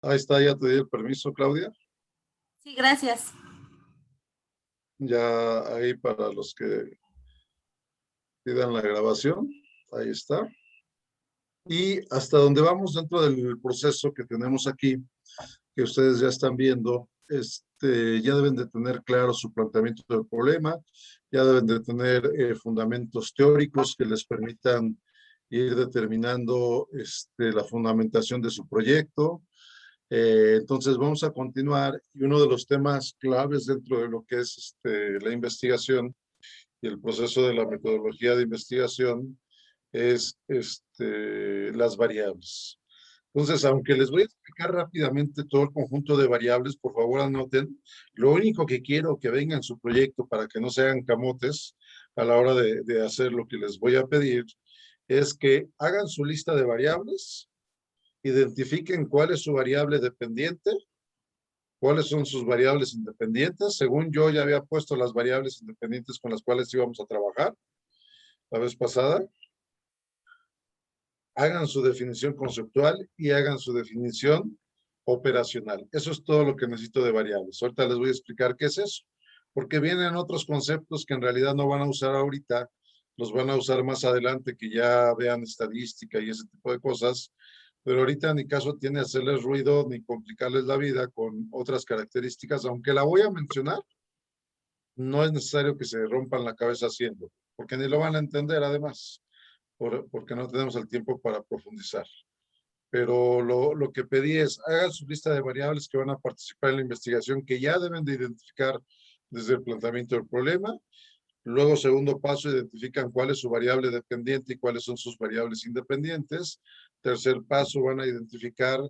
Ahí está, ya te di el permiso, Claudia. Sí, gracias. Ya ahí para los que pidan la grabación, ahí está. Y hasta donde vamos dentro del proceso que tenemos aquí, que ustedes ya están viendo, ya deben de tener claro su planteamiento del problema, ya deben de tener fundamentos teóricos que les permitan ir determinando la fundamentación de su proyecto. Entonces vamos a continuar y uno de los temas claves dentro de lo que es la investigación y el proceso de la metodología de investigación es las variables. Entonces, aunque les voy a explicar rápidamente todo el conjunto de variables, por favor anoten. Lo único que quiero que venga en su proyecto para que no se hagan camotes a la hora de hacer lo que les voy a pedir es que hagan su lista de variables, identifiquen cuál es su variable dependiente, cuáles son sus variables independientes. Según yo ya había puesto las variables independientes con las cuales íbamos a trabajar la vez pasada. Hagan su definición conceptual y hagan su definición operacional. Eso es todo lo que necesito de variables. Ahorita les voy a explicar qué es eso, porque vienen otros conceptos que en realidad no van a usar ahorita, los van a usar más adelante, que ya vean estadística y ese tipo de cosas, pero ahorita ni caso tiene hacerles ruido ni complicarles la vida con otras características, aunque la voy a mencionar, no es necesario que se rompan la cabeza haciendo, porque ni lo van a entender además, porque no tenemos el tiempo para profundizar. Pero lo que pedí es, hagan su lista de variables que van a participar en la investigación, que ya deben de identificar desde el planteamiento del problema. Luego, segundo paso, identifican cuál es su variable dependiente y cuáles son sus variables independientes. Tercer paso, van a identificar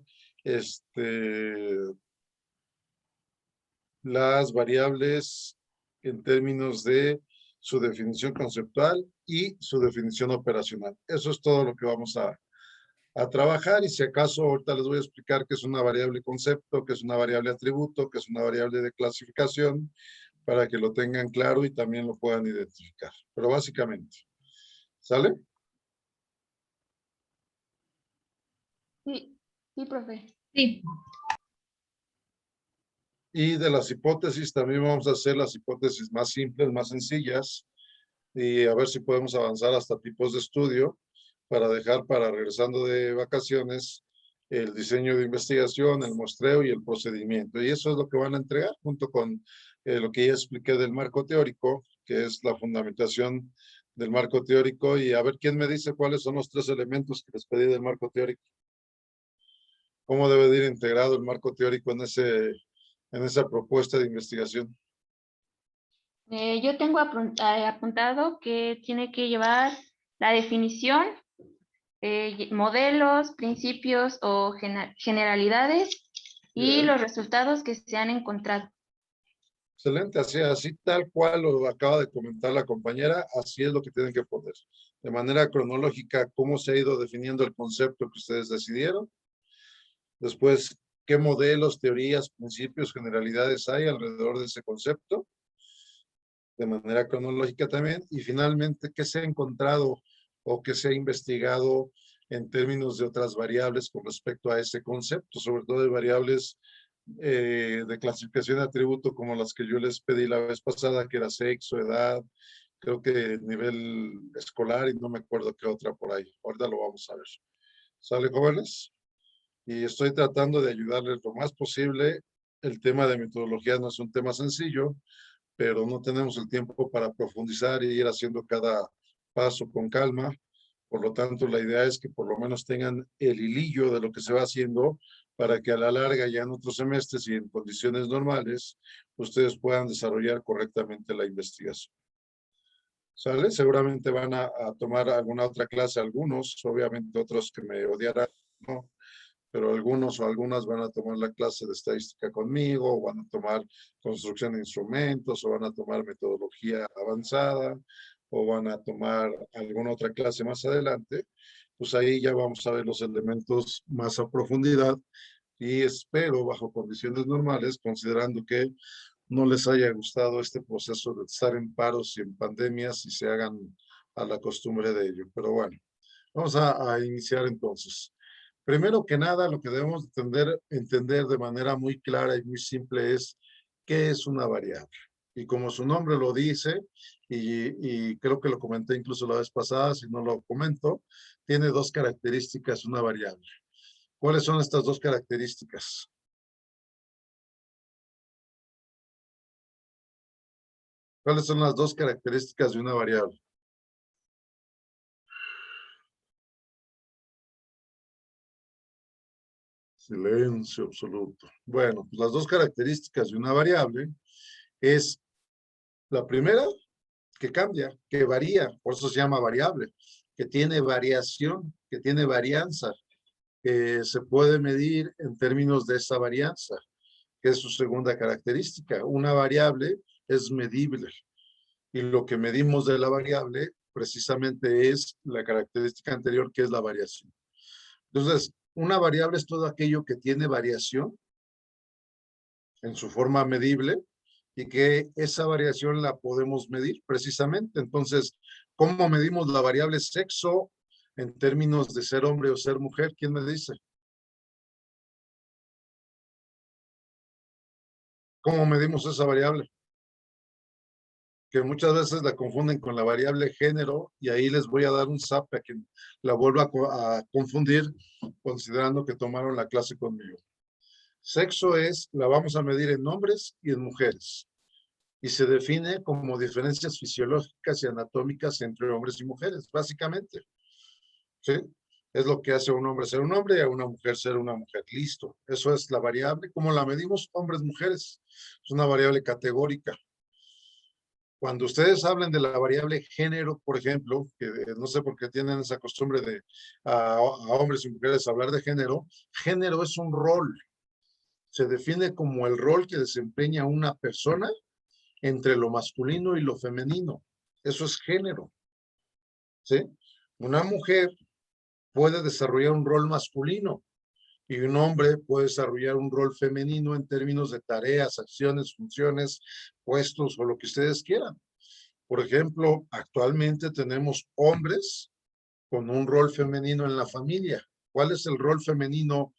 las variables en términos de su definición conceptual y su definición operacional. Eso es todo lo que vamos a trabajar, y si acaso ahorita les voy a explicar qué es una variable concepto, qué es una variable atributo, qué es una variable de clasificación, para que lo tengan claro y también lo puedan identificar. Pero básicamente, ¿sale? Sí, sí, profe. Sí. Y de las hipótesis también vamos a hacer las hipótesis más simples, más sencillas, y a ver si podemos avanzar hasta tipos de estudio para dejar para regresando de vacaciones el diseño de investigación, el muestreo y el procedimiento. Y eso es lo que van a entregar junto con lo que ya expliqué del marco teórico, que es la fundamentación del marco teórico. Y a ver quién me dice cuáles son los 3 elementos que les pedí del marco teórico. ¿Cómo debe de ir integrado el marco teórico en esa propuesta de investigación? Yo tengo apuntado que tiene que llevar la definición, modelos, principios o generalidades y Bien. los resultados que se han encontrado. Excelente, así tal cual lo acaba de comentar la compañera, así es lo que tienen que poner. De manera cronológica, cómo se ha ido definiendo el concepto que ustedes decidieron. Después, qué modelos, teorías, principios, generalidades hay alrededor de ese concepto. De manera cronológica también. Y finalmente, qué se ha encontrado o qué se ha investigado en términos de otras variables con respecto a ese concepto, sobre todo de variables de clasificación de atributo como las que yo les pedí la vez pasada, que era sexo, edad, creo que nivel escolar y no me acuerdo qué otra por ahí. Ahorita lo vamos a ver. ¿Sale, jóvenes? Y estoy tratando de ayudarles lo más posible. El tema de metodología no es un tema sencillo, pero no tenemos el tiempo para profundizar y ir haciendo cada paso con calma. Por lo tanto, la idea es que por lo menos tengan el hilillo de lo que se va haciendo para que a la larga, ya en otros semestres y en condiciones normales, ustedes puedan desarrollar correctamente la investigación. ¿Sale? Seguramente van a tomar alguna otra clase, algunos, obviamente otros que me odiarán, ¿no? Pero algunos o algunas van a tomar la clase de estadística conmigo, o van a tomar construcción de instrumentos, o van a tomar metodología avanzada, o van a tomar alguna otra clase más adelante. Pues ahí ya vamos a ver los elementos más a profundidad, y espero bajo condiciones normales, considerando que no les haya gustado este proceso de estar en paros y en pandemias y se hagan a la costumbre de ello. Pero bueno, vamos a iniciar entonces. Primero que nada, lo que debemos entender de manera muy clara y muy simple es qué es una variable. Y como su nombre lo dice, y creo que lo comenté incluso la vez pasada, si no lo comento, tiene dos características una variable. ¿Cuáles son estas dos características? ¿Cuáles son las dos características de una variable? Silencio absoluto. Bueno, pues las dos características de una variable es la primera, que cambia, que varía, por eso se llama variable, que tiene variación, que tiene varianza, que se puede medir en términos de esa varianza, que es su segunda característica. Una variable es medible y lo que medimos de la variable precisamente es la característica anterior, que es la variación. Entonces, una variable es todo aquello que tiene variación en su forma medible y que esa variación la podemos medir precisamente. Entonces, ¿cómo medimos la variable sexo en términos de ser hombre o ser mujer? ¿Quién me dice? ¿Cómo medimos esa variable? Que muchas veces la confunden con la variable género y ahí les voy a dar un zape a quien la vuelva a confundir considerando que tomaron la clase conmigo. Sexo la vamos a medir en hombres y en mujeres y se define como diferencias fisiológicas y anatómicas entre hombres y mujeres, básicamente. ¿Sí? Es lo que hace a un hombre ser un hombre y a una mujer ser una mujer. Listo. Eso es la variable. ¿Cómo la medimos? Hombres, mujeres. Es una variable categórica. Cuando ustedes hablen de la variable género, por ejemplo, que no sé por qué tienen esa costumbre de a hombres y mujeres hablar de género es un rol. Se define como el rol que desempeña una persona entre lo masculino y lo femenino. Eso es género. ¿Sí? Una mujer puede desarrollar un rol masculino y un hombre puede desarrollar un rol femenino en términos de tareas, acciones, funciones, puestos o lo que ustedes quieran. Por ejemplo, actualmente tenemos hombres con un rol femenino en la familia. ¿Cuál es el rol femenino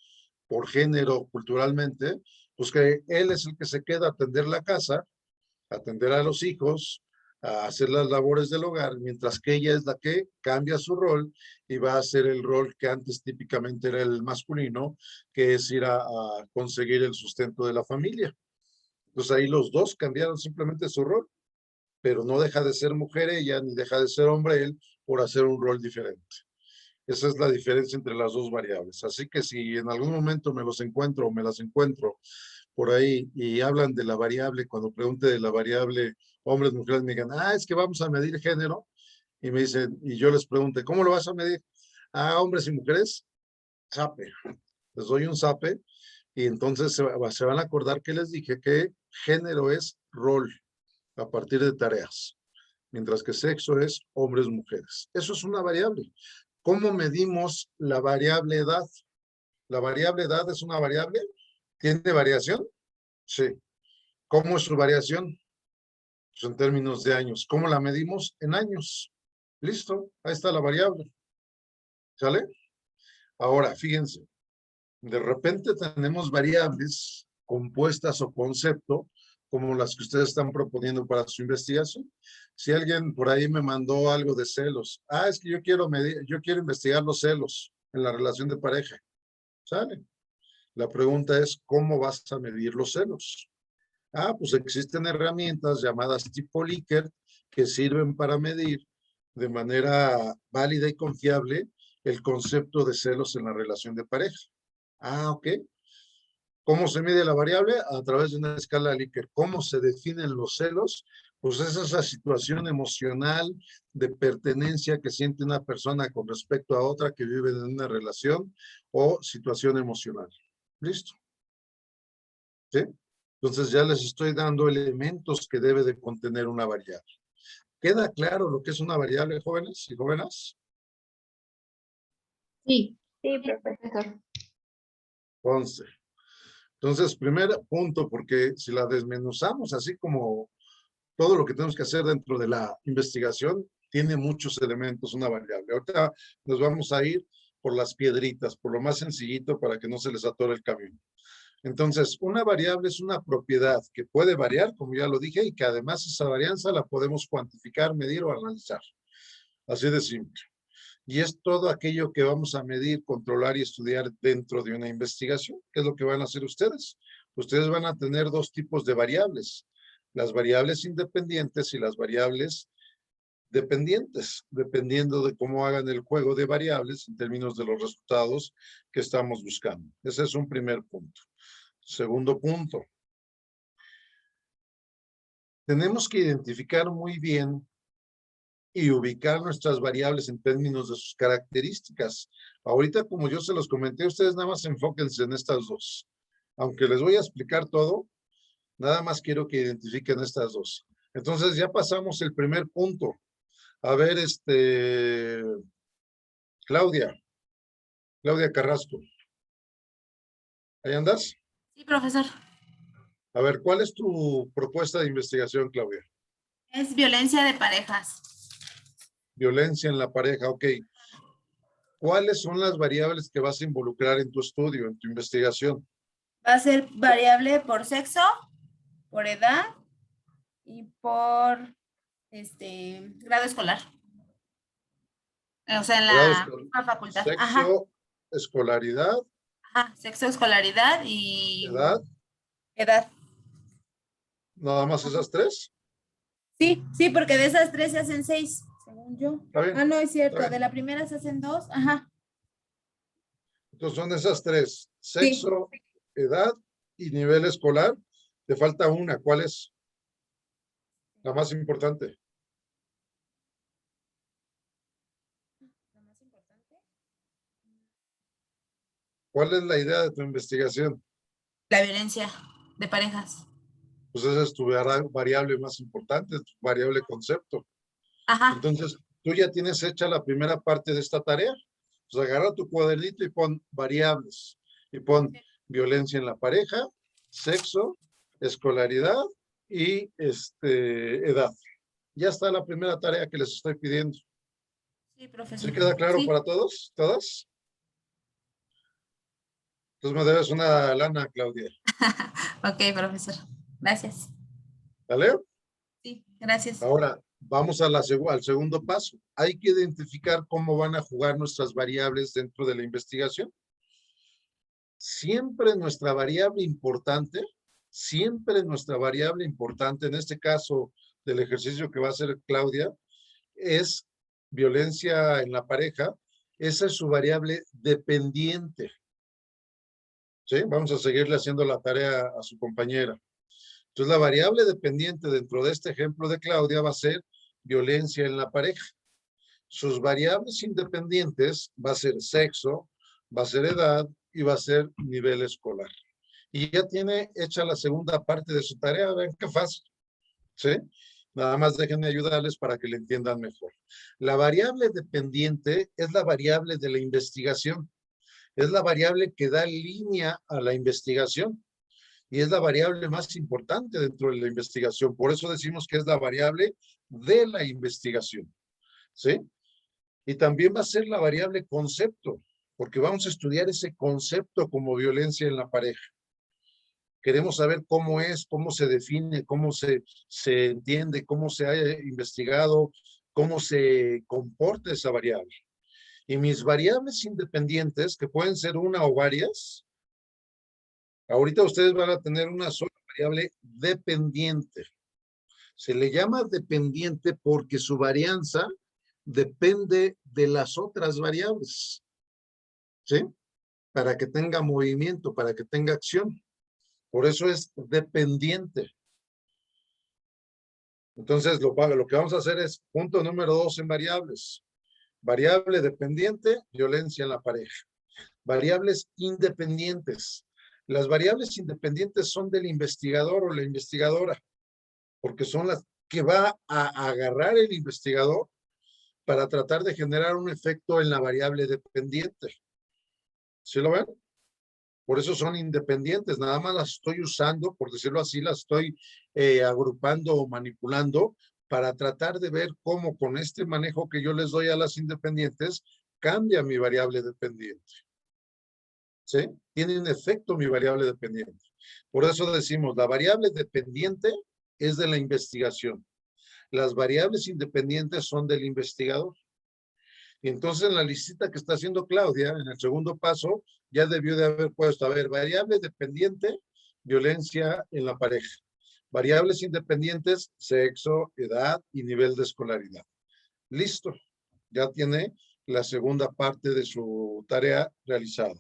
por género culturalmente? Pues que él es el que se queda a atender la casa, atender a los hijos, a hacer las labores del hogar, mientras que ella es la que cambia su rol y va a hacer el rol que antes típicamente era el masculino, que es ir a conseguir el sustento de la familia. Entonces ahí los dos cambiaron simplemente su rol, pero no deja de ser mujer ella, ni deja de ser hombre él, por hacer un rol diferente. Esa es la diferencia entre las dos variables. Así que si en algún momento me los encuentro o me las encuentro por ahí y hablan de la variable, cuando pregunte de la variable hombres, mujeres, me digan, es que vamos a medir género, y me dicen, y yo les pregunte, ¿cómo lo vas a medir? Hombres y mujeres, zape. Les doy un zape, y entonces se van a acordar que les dije que género es rol a partir de tareas, mientras que sexo es hombres, mujeres. Eso es una variable. ¿Cómo medimos la variable edad? ¿La variable edad es una variable? ¿Tiene variación? Sí. ¿Cómo es su variación? Pues en términos de años. ¿Cómo la medimos? En años. Listo, ahí está la variable. ¿Sale? Ahora, fíjense, de repente tenemos variables compuestas o concepto como las que ustedes están proponiendo para su investigación. Si alguien por ahí me mandó algo de celos, es que yo quiero investigar los celos en la relación de pareja. ¿Sale? La pregunta es, ¿cómo vas a medir los celos? Pues existen herramientas llamadas tipo Likert que sirven para medir de manera válida y confiable el concepto de celos en la relación de pareja. Ok. ¿Cómo se mide la variable? A través de una escala Likert. ¿Cómo se definen los celos? Pues es esa situación emocional de pertenencia que siente una persona con respecto a otra que vive en una relación o situación emocional. ¿Listo? ¿Sí? Entonces ya les estoy dando elementos que debe de contener una variable. ¿Queda claro lo que es una variable, jóvenes y jóvenes? Sí. Sí, profesor. Entonces, primer punto, porque si la desmenuzamos así como todo lo que tenemos que hacer dentro de la investigación, tiene muchos elementos, una variable. Ahorita nos vamos a ir por las piedritas, por lo más sencillito para que no se les atore el camión. Entonces, una variable es una propiedad que puede variar, como ya lo dije, y que además esa varianza la podemos cuantificar, medir o analizar. Así de simple. Y es todo aquello que vamos a medir, controlar y estudiar dentro de una investigación. ¿Qué es lo que van a hacer ustedes? Ustedes van a tener dos tipos de variables. Las variables independientes y las variables dependientes, dependiendo de cómo hagan el juego de variables en términos de los resultados que estamos buscando. Ese es un primer punto. Segundo punto. Tenemos que identificar muy bien y ubicar nuestras variables en términos de sus características. Ahorita, como yo se los comenté, ustedes nada más enfóquense en estas dos. Aunque les voy a explicar todo, nada más quiero que identifiquen estas dos. Entonces, ya pasamos el primer punto. A ver, Claudia Carrasco. ¿Ahí andas? Sí, profesor. A ver, ¿cuál es tu propuesta de investigación, Claudia? Es violencia de parejas. Violencia en la pareja, ok. ¿Cuáles son las variables que vas a involucrar en tu estudio, en tu investigación? Va a ser variable por sexo, por edad y por grado escolar. O sea, en Grado la escolar, misma facultad. Ajá. sexo, escolaridad, Ajá. Sexo, escolaridad y edad, edad. nada más esas tres. Sí, sí, porque de esas tres se hacen 6, según yo. ¿Está bien? Ah, no, es Está cierto. bien. De la primera se hacen 2. Ajá. Entonces son esas tres, Sí. sexo, edad y nivel escolar. Te falta una, ¿cuál es la más importante? La más importante. ¿Cuál es la idea de tu investigación? La violencia de parejas. Pues esa es tu variable más importante, tu variable concepto. Ajá. Entonces, tú ya tienes hecha la primera parte de esta tarea. Pues agarra tu cuadernito y pon variables. Y pon violencia en la pareja, sexo, escolaridad y edad. Ya está la primera tarea que les estoy pidiendo. Sí, profesor. ¿Sí queda claro Sí. para todos? ¿Todas? Entonces me debes una lana, Claudia. Ok, profesor. Gracias. ¿Vale? Sí, gracias. Ahora, vamos a al segundo paso. Hay que identificar cómo van a jugar nuestras variables dentro de la investigación. Siempre nuestra variable importante, en este caso del ejercicio que va a hacer Claudia, es violencia en la pareja. Esa es su variable dependiente. ¿Sí? Vamos a seguirle haciendo la tarea a su compañera. Entonces, la variable dependiente dentro de este ejemplo de Claudia va a ser violencia en la pareja. Sus variables independientes va a ser sexo, va a ser edad y va a ser nivel escolar. Y ya tiene hecha la segunda parte de su tarea. Ven qué fácil. ¿Sí? Nada más déjenme ayudarles para que le entiendan mejor. La variable dependiente es la variable de la investigación. Es la variable que da línea a la investigación. Y es la variable más importante dentro de la investigación. Por eso decimos que es la variable de la investigación. ¿Sí? Y también va a ser la variable concepto, porque vamos a estudiar ese concepto como violencia en la pareja. Queremos saber cómo es, cómo se define, cómo se entiende, cómo se ha investigado, cómo se comporta esa variable. Y mis variables independientes, que pueden ser una o varias, ahorita ustedes van a tener una sola variable dependiente. Se le llama dependiente porque su varianza depende de las otras variables, ¿sí? Para que tenga movimiento, para que tenga acción. Por eso es dependiente. Entonces, lo que vamos a hacer es punto número 2 en variables. Variable dependiente, violencia en la pareja. Variables independientes. Las variables independientes son del investigador o la investigadora, porque son las que va a agarrar el investigador para tratar de generar un efecto en la variable dependiente. ¿Sí lo ven? Por eso son independientes, nada más las estoy usando, por decirlo así, las estoy agrupando o manipulando para tratar de ver cómo con este manejo que yo les doy a las independientes cambia mi variable dependiente. ¿Sí? Tiene un efecto mi variable dependiente. Por eso decimos, la variable dependiente es de la investigación. Las variables independientes son del investigador. Y entonces en la listita que está haciendo Claudia, en el segundo paso, ya debió de haber puesto, a ver, variable dependiente, violencia en la pareja. Variables independientes, sexo, edad y nivel de escolaridad. Listo. Ya tiene la segunda parte de su tarea realizada.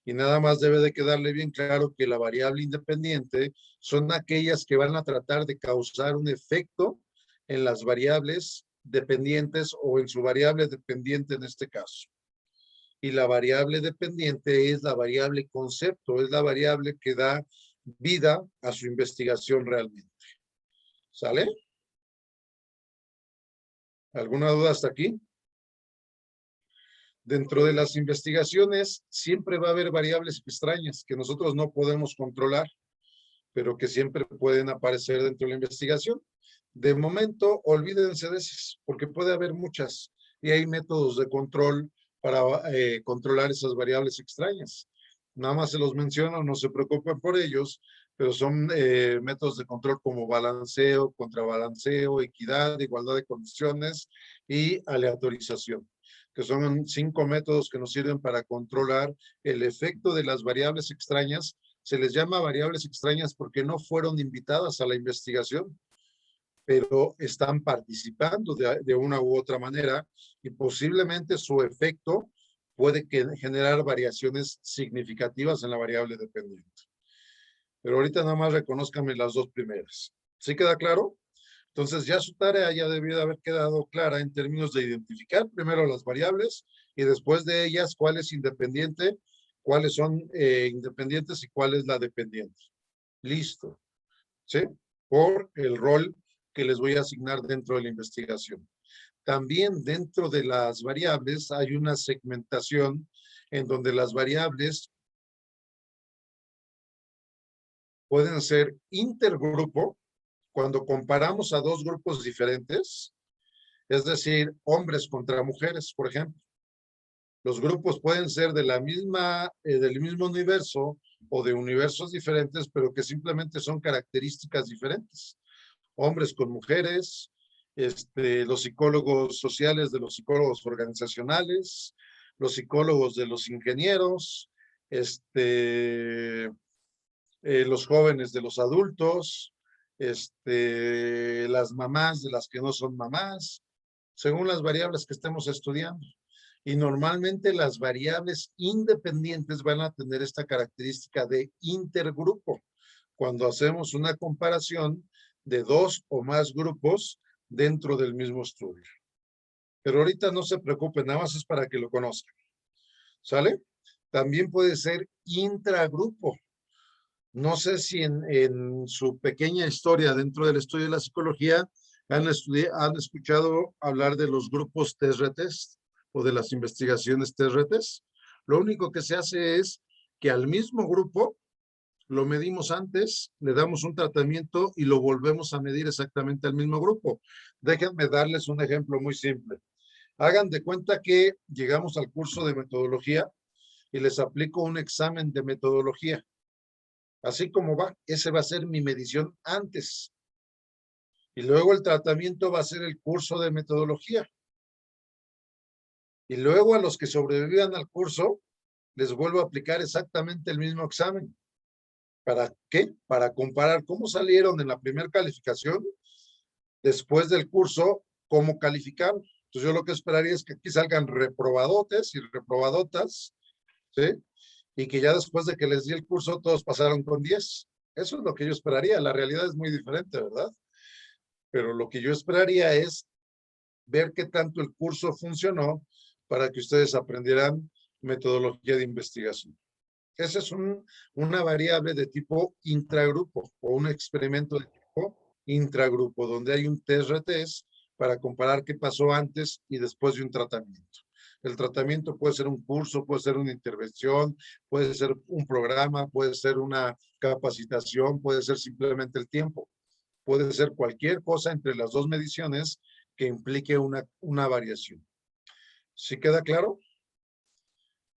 Y nada más debe de quedarle bien claro que la variable independiente son aquellas que van a tratar de causar un efecto en las variables dependientes o en su variable dependiente en este caso. Y la variable dependiente es la variable concepto, es la variable que da vida a su investigación realmente. ¿Sale? ¿Alguna duda hasta aquí? Dentro de las investigaciones siempre va a haber variables extrañas que nosotros no podemos controlar, pero que siempre pueden aparecer dentro de la investigación. De momento, olvídense de esas, porque puede haber muchas y hay métodos de control para controlar esas variables extrañas. Nada más se los menciono, no se preocupen por ellos, pero son métodos de control como balanceo, contrabalanceo, equidad, igualdad de condiciones y aleatorización, que son 5 métodos que nos sirven para controlar el efecto de las variables extrañas. Se les llama variables extrañas porque no fueron invitadas a la investigación, pero están participando de una u otra manera y posiblemente su efecto puede generar variaciones significativas en la variable dependiente. Pero ahorita nada más reconózcanme las dos primeras. ¿Sí queda claro? Entonces ya su tarea ya debió de haber quedado clara en términos de identificar primero las variables y después de ellas cuál es independiente, cuáles son independientes y cuál es la dependiente. Listo. ¿Sí? Por el rol que les voy a asignar dentro de la investigación. También dentro de las variables hay una segmentación en donde las variables pueden ser intergrupo cuando comparamos a dos grupos diferentes, es decir, hombres contra mujeres, por ejemplo. Los grupos pueden ser de la misma, del mismo universo o de universos diferentes, pero que simplemente son características diferentes. Hombres con mujeres, los psicólogos sociales de los psicólogos organizacionales, los psicólogos de los ingenieros, los jóvenes de los adultos, las mamás de las que no son mamás, según las variables que estemos estudiando. Y normalmente las variables independientes van a tener esta característica de intergrupo, cuando hacemos una comparación de dos o más grupos dentro del mismo estudio. Pero ahorita no se preocupen, nada más es para que lo conozcan. ¿Sale? También puede ser intragrupo. No sé si en su pequeña historia dentro del estudio de la psicología han escuchado hablar de los grupos test-retest o de las investigaciones test-retest. Lo único que se hace es que al mismo grupo lo medimos antes, le damos un tratamiento y lo volvemos a medir exactamente al mismo grupo. Déjenme darles un ejemplo muy simple. Hagan de cuenta que llegamos al curso de metodología y les aplico un examen de metodología. Así como va, ese va a ser mi medición antes. Y luego el tratamiento va a ser el curso de metodología. Y luego a los que sobrevivan al curso, les vuelvo a aplicar exactamente el mismo examen. ¿Para qué? Para comparar cómo salieron en la primera calificación, después del curso, cómo calificaron. Entonces yo lo que esperaría es que aquí salgan reprobadotes y reprobadotas, ¿sí? Y que ya después de que les di el curso, todos pasaron con 10. Eso es lo que yo esperaría. La realidad es muy diferente, ¿verdad? Pero lo que yo esperaría es ver qué tanto el curso funcionó para que ustedes aprendieran metodología de investigación. Esa es una variable de tipo intragrupo o un experimento de tipo intragrupo, donde hay un test-retest para comparar qué pasó antes y después de un tratamiento. El tratamiento puede ser un curso, puede ser una intervención, puede ser un programa, puede ser una capacitación, puede ser simplemente el tiempo. Puede ser cualquier cosa entre las dos mediciones que implique una variación. ¿Sí queda claro?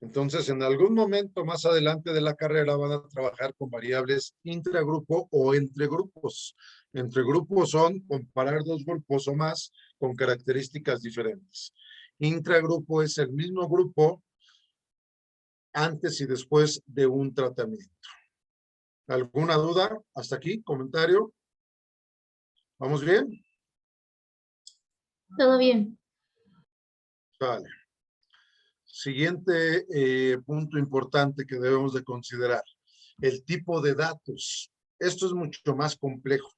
Entonces, en algún momento más adelante de la carrera van a trabajar con variables intragrupo o entre grupos. Entre grupos son comparar dos grupos o más con características diferentes. Intragrupo es el mismo grupo antes y después de un tratamiento. ¿Alguna duda? ¿Hasta aquí? ¿Comentario? ¿Vamos bien? Todo bien. Vale. Siguiente punto importante que debemos de considerar, el tipo de datos. Esto es mucho más complejo,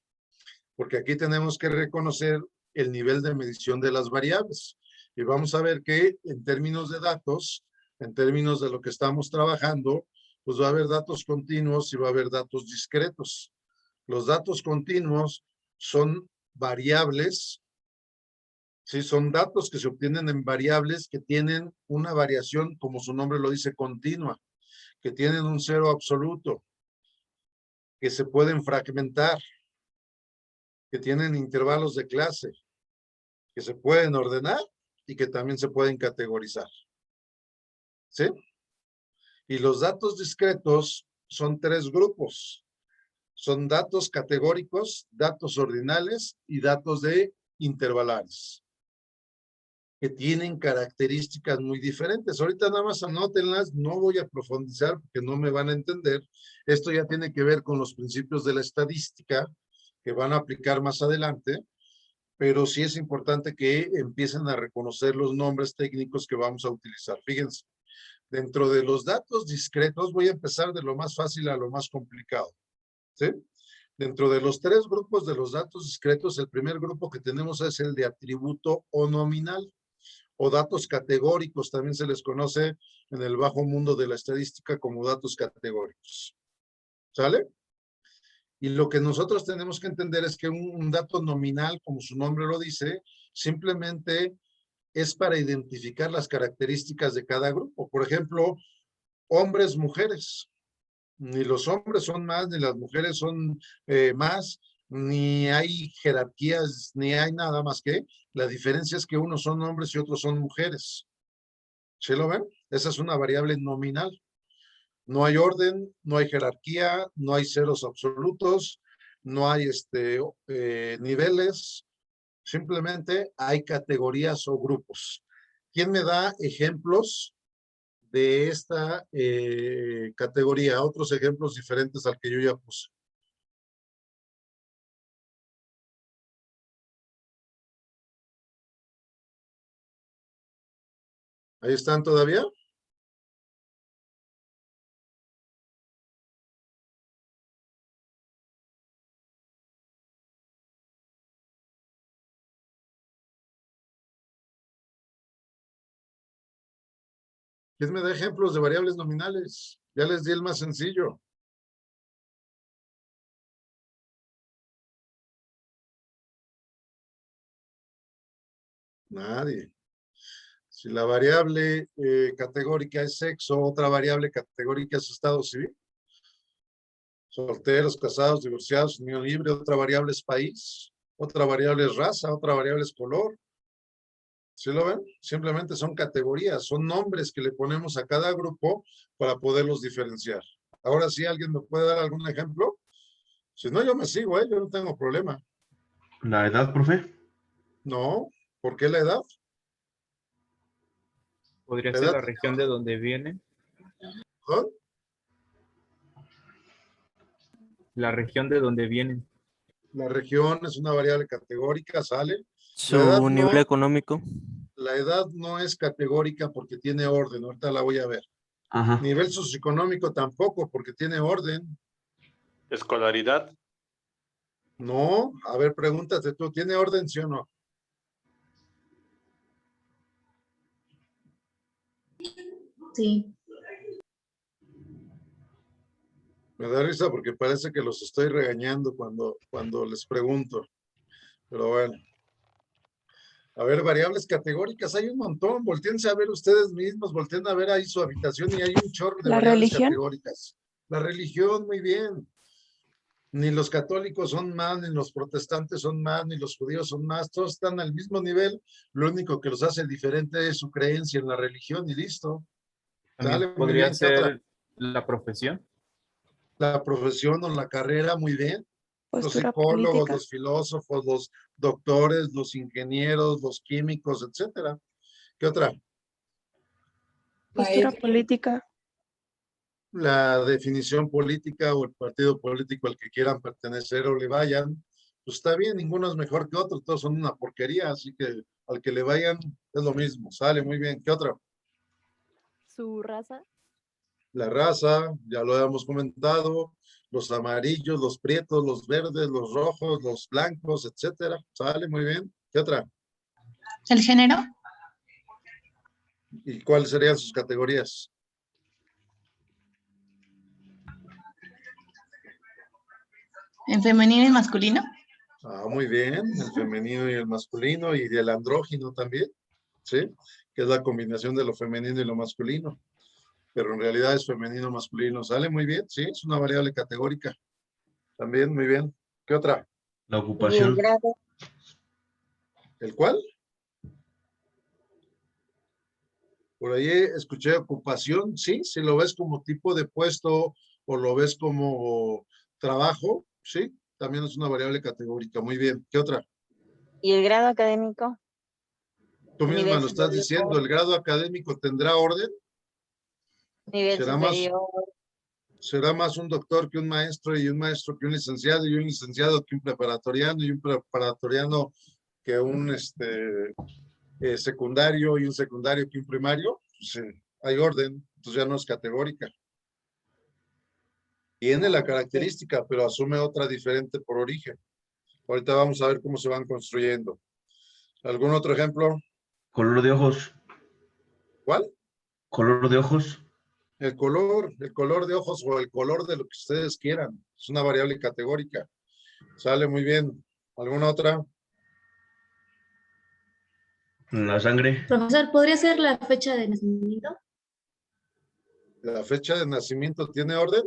porque aquí tenemos que reconocer el nivel de medición de las variables. Y vamos a ver que en términos de datos, en términos de lo que estamos trabajando, pues va a haber datos continuos y va a haber datos discretos. Los datos continuos son variables. Sí, son datos que se obtienen en variables que tienen una variación, como su nombre lo dice, continua, que tienen un cero absoluto, que se pueden fragmentar, que tienen intervalos de clase, que se pueden ordenar y que también se pueden categorizar. ¿Sí? Y los datos discretos son tres grupos. Son datos categóricos, datos ordinales y datos de intervalares, que tienen características muy diferentes. Ahorita nada más anótenlas, no voy a profundizar porque no me van a entender. Esto ya tiene que ver con los principios de la estadística que van a aplicar más adelante, pero sí es importante que empiecen a reconocer los nombres técnicos que vamos a utilizar. Fíjense, dentro de los datos discretos, voy a empezar de lo más fácil a lo más complicado, ¿sí? Dentro de los tres grupos de los datos discretos, el primer grupo que tenemos es el de atributo o nominal, o datos categóricos, también se les conoce en el bajo mundo de la estadística como datos categóricos. ¿Sale? Y lo que nosotros tenemos que entender es que un dato nominal, como su nombre lo dice, simplemente es para identificar las características de cada grupo. Por ejemplo, hombres, mujeres. Ni los hombres son más, ni las mujeres son más, ni hay jerarquías, ni hay nada más que. La diferencia es que unos son hombres y otros son mujeres. ¿Sí lo ven? Esa es una variable nominal. No hay orden, no hay jerarquía, no hay ceros absolutos, no hay niveles, simplemente hay categorías o grupos. ¿Quién me da ejemplos de esta categoría? Otros ejemplos diferentes al que yo ya puse. ¿Ahí están todavía? ¿Quién me da ejemplos de variables nominales? Ya les di el más sencillo. Nadie. Si la variable categórica es sexo, otra variable categórica es estado civil. Solteros, casados, divorciados, unión libre, otra variable es país, otra variable es raza, otra variable es color. ¿Sí lo ven? Simplemente son categorías, son nombres que le ponemos a cada grupo para poderlos diferenciar. Ahora sí, ¿alguien me puede dar algún ejemplo? Si no, yo me sigo, yo no tengo problema. ¿La edad, profe? No, ¿por qué la edad? Podría La ser edad, la región de donde vienen. ¿no? La región de donde vienen. La región es una variable categórica, sale. Su La edad nivel no, económico. la edad no es categórica porque tiene orden, ahorita la voy a ver. Ajá. Nivel socioeconómico tampoco porque tiene orden. Escolaridad. No, a ver, pregúntate tú, ¿tiene orden, sí o no? Sí. Me da risa porque parece que los estoy regañando cuando les pregunto. Pero bueno. A ver, variables categóricas, hay un montón. Voltéense a ver ustedes mismos, volteen a ver ahí su habitación y hay un chorro de ¿La variables religión? categóricas. La religión, muy bien. Ni los católicos son más, ni los protestantes son más, ni los judíos son más. Todos están al mismo nivel. Lo único que los hace diferente es su creencia en la religión y listo. También Sale muy podría bien. ¿Qué otra? ser la profesión. La profesión o la carrera, muy bien. Los Postura psicólogos, política. los filósofos, los doctores, los ingenieros, los químicos, etcétera. ¿Qué otra? Postura política. La definición política o el partido político al que quieran pertenecer o le vayan, pues está bien, ninguno es mejor que otro, todos son una porquería, así que al que le vayan es lo mismo, sale muy bien. ¿Qué otra? Su raza. La raza, ya lo habíamos comentado, los amarillos, los prietos, los verdes, los rojos, los blancos, etcétera, sale muy bien. ¿Qué otra? ¿El género? ¿Y cuáles serían sus categorías? ¿En femenino y masculino? Ah, muy bien, el femenino y el masculino y el andrógino también, ¿sí? Que es la combinación de lo femenino y lo masculino, pero en realidad es femenino masculino. Sale muy bien, sí, es una variable categórica. También, muy bien. ¿Qué otra? La ocupación. ¿El cuál? Por ahí escuché ocupación, sí, si lo ves como tipo de puesto o lo ves como trabajo, sí, también es una variable categórica. Muy bien. ¿Qué otra? ¿Y el grado académico? Tú misma Nivel lo estás superior. diciendo, ¿el grado académico tendrá orden? Nivel ¿Será más, superior. será más un doctor que un maestro y un maestro que un licenciado y un licenciado que un preparatoriano y un preparatoriano que un secundario y un secundario que un primario? Pues, hay orden, entonces ya no es categórica. Tiene la característica, pero asume otra diferente por origen. Ahorita vamos a ver cómo se van construyendo. ¿Algún otro ejemplo? Color de ojos. ¿Cuál? Color de ojos. El color de ojos o el color de lo que ustedes quieran. Es una variable categórica. Sale muy bien. ¿Alguna otra? La sangre. Profesor, ¿podría ser la fecha de nacimiento? ¿La fecha de nacimiento tiene orden?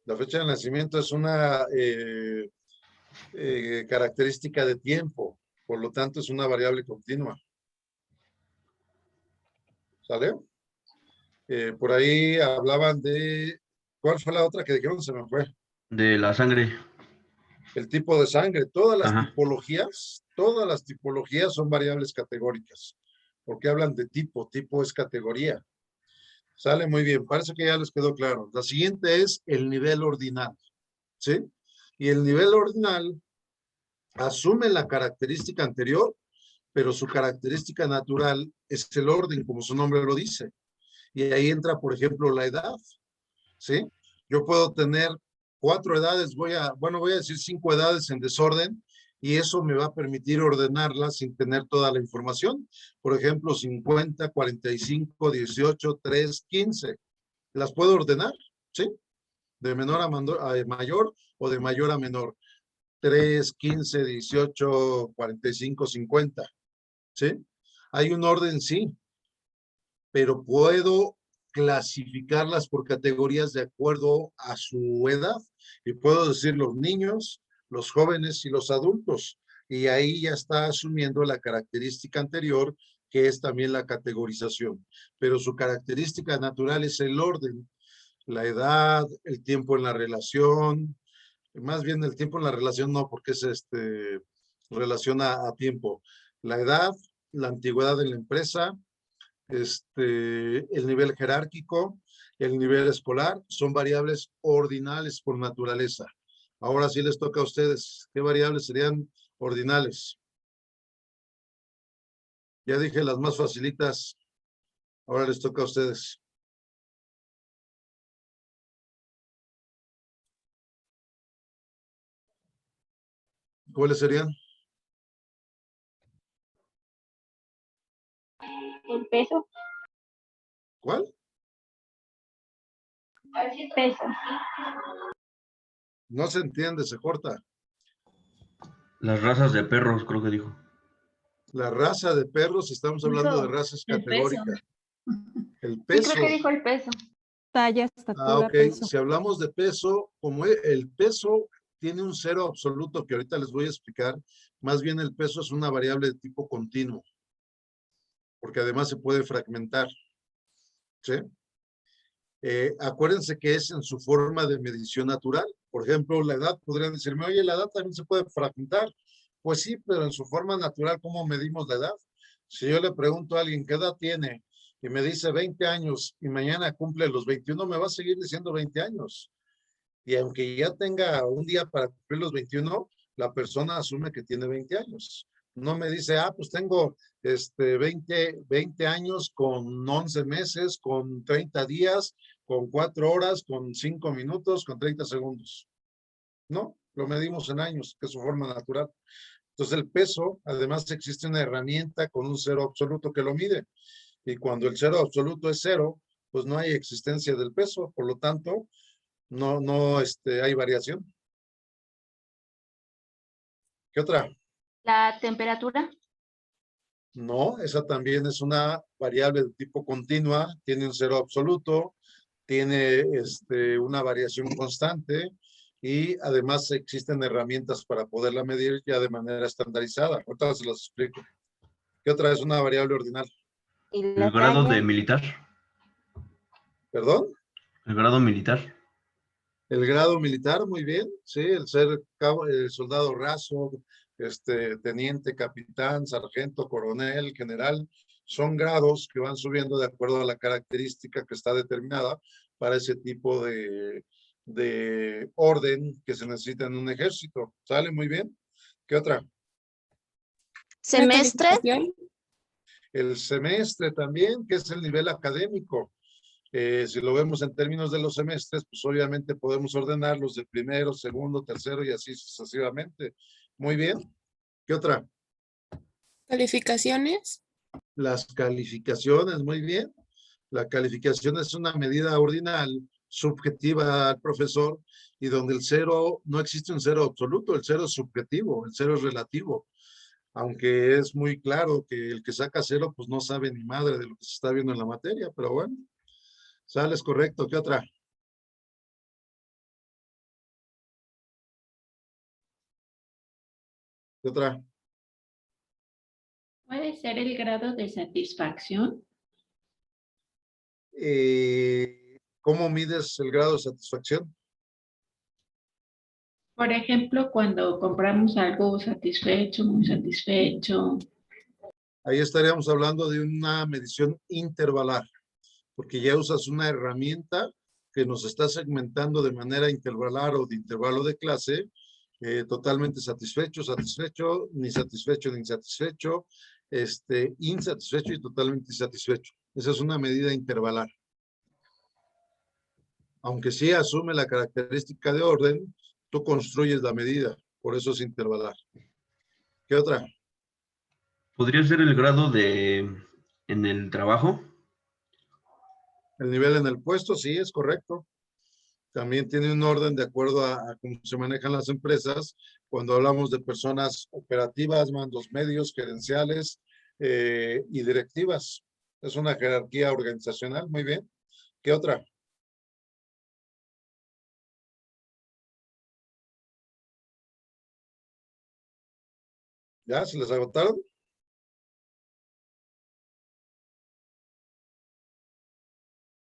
La fecha de nacimiento es una característica de tiempo, por lo tanto es una variable continua. ¿Sale? Por ahí hablaban de... ¿Cuál fue la otra que dijeron? Se me fue. De la sangre. El tipo de sangre. Todas Ajá. las tipologías son variables categóricas, porque hablan de tipo. Tipo es categoría. Sale muy bien. Parece que ya les quedó claro. La siguiente es el nivel ordinal. ¿Sí? Y el nivel ordinal asume la característica anterior, pero su característica natural es el orden, como su nombre lo dice. Y ahí entra, por ejemplo, la edad, ¿sí? Yo puedo tener 4 edades, voy a decir 5 edades en desorden, y eso me va a permitir ordenarlas sin tener toda la información. Por ejemplo, 50, 45, 18, 3, 15. Las puedo ordenar, ¿sí? De menor a mayor o de mayor a menor. 3, 15, 18, 45, 50. ¿Sí? Hay un orden, sí, pero puedo clasificarlas por categorías de acuerdo a su edad. Y puedo decir los niños, los jóvenes y los adultos. Y ahí ya está asumiendo la característica anterior, que es también la categorización. Pero su característica natural es el orden, la edad, el tiempo en la relación. Más bien el tiempo en la relación no, porque es relación a tiempo. La edad, la antigüedad en la empresa, el nivel jerárquico, el nivel escolar, son variables ordinales por naturaleza. Ahora sí les toca a ustedes. ¿Qué variables serían ordinales? Ya dije las más facilitas. Ahora les toca a ustedes. ¿Cuáles serían? El peso. ¿Cuál? Peso. No se entiende, se corta. Las razas de perros, creo que dijo. La raza de perros, estamos hablando de Dijo razas el peso. categóricas. El Sí, peso. creo que dijo el peso. Talla, estatura, Ok. peso. Si hablamos de peso, como el peso tiene un cero absoluto que ahorita les voy a explicar, más bien el peso es una variable de tipo continuo, porque además se puede fragmentar. ¿sí? Acuérdense que es en su forma de medición natural. Por ejemplo, la edad, podrían decirme, oye, la edad también se puede fragmentar. Pues sí, pero en su forma natural, ¿cómo medimos la edad? Si yo le pregunto a alguien qué edad tiene y me dice 20 años y mañana cumple los 21, me va a seguir diciendo 20 años. Y aunque ya tenga un día para cumplir los 21, la persona asume que tiene 20 años. No me dice, pues tengo 20 años con 11 meses, con 30 días, con 4 horas, con 5 minutos, con 30 segundos. No, lo medimos en años, que es su forma natural. Entonces el peso, además existe una herramienta con un cero absoluto que lo mide. Y cuando el cero absoluto es cero, pues no hay existencia del peso. Por lo tanto, no hay variación. ¿Qué otra? La temperatura. No, esa también es una variable de tipo continua, tiene un cero absoluto, tiene una variación constante y además existen herramientas para poderla medir ya de manera estandarizada. Ahorita se las explico. ¿Qué otra es una variable ordinal? ¿Y El la grado de talla? militar. ¿Perdón? El grado militar. El grado militar, muy bien, sí, el ser soldado raso, teniente, capitán, sargento, coronel, general, son grados que van subiendo de acuerdo a la característica que está determinada para ese tipo de orden que se necesita en un ejército. ¿Sale? Muy bien. ¿Qué otra? Semestre. El semestre también, que es el nivel académico. Si lo vemos en términos de los semestres, pues obviamente podemos ordenarlos de primero, segundo, tercero y así sucesivamente. Muy bien. ¿Qué otra? Calificaciones. Las calificaciones, muy bien. La calificación es una medida ordinal, subjetiva al profesor, y donde el cero, no existe un cero absoluto, el cero es subjetivo, el cero es relativo. Aunque es muy claro que el que saca cero, pues no sabe ni madre de lo que se está viendo en la materia, pero bueno. Sales correcto. ¿Qué otra? ¿Qué otra? Puede ser el grado de satisfacción. ¿Cómo mides el grado de satisfacción? Por ejemplo, cuando compramos algo satisfecho, muy satisfecho. Ahí estaríamos hablando de una medición intervalar, porque ya usas una herramienta que nos está segmentando de manera intervalar o de intervalo de clase, totalmente satisfecho, satisfecho, ni satisfecho, ni insatisfecho, insatisfecho y totalmente insatisfecho. Esa es una medida intervalar. Aunque sí asume la característica de orden, tú construyes la medida, por eso es intervalar. ¿Qué otra? ¿Podría ser el grado en el trabajo? El nivel en el puesto, sí, es correcto. También tiene un orden de acuerdo a cómo se manejan las empresas. Cuando hablamos de personas operativas, mandos medios, gerenciales y directivas. Es una jerarquía organizacional, muy bien. ¿Qué otra? ¿Ya se les agotaron?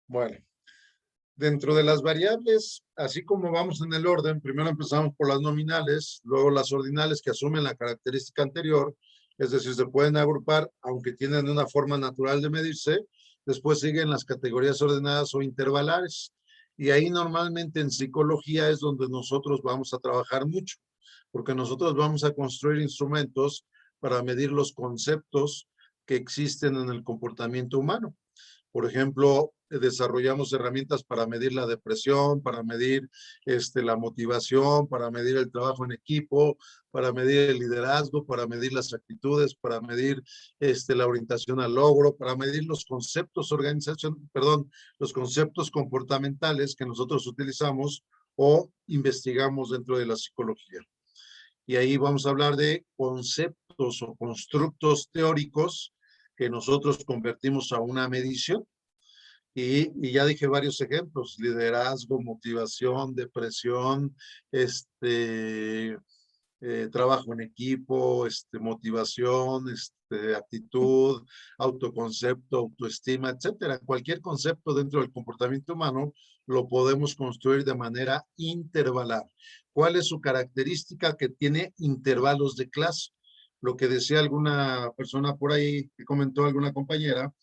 Bueno, dentro de las variables, así como vamos en el orden, primero empezamos por las nominales, luego las ordinales que asumen la característica anterior, es decir, se pueden agrupar, aunque tienen una forma natural de medirse, después siguen las categorías ordenadas o intervalares, y ahí normalmente en psicología es donde nosotros vamos a trabajar mucho, porque nosotros vamos a construir instrumentos para medir los conceptos que existen en el comportamiento humano. Por ejemplo, desarrollamos herramientas para medir la depresión, para medir la motivación, para medir el trabajo en equipo, para medir el liderazgo, para medir las actitudes, para medir la orientación al logro, para medir los conceptos los conceptos comportamentales que nosotros utilizamos o investigamos dentro de la psicología. Y ahí vamos a hablar de conceptos o constructos teóricos que nosotros convertimos a una medición. Y ya dije varios ejemplos: liderazgo, motivación, depresión, trabajo en equipo, motivación, actitud, autoconcepto, autoestima, etcétera. Cualquier concepto dentro del comportamiento humano lo podemos construir de manera intervalar. ¿Cuál es su característica? Que tiene intervalos de clase. Lo que decía alguna persona por ahí, que comentó alguna compañera,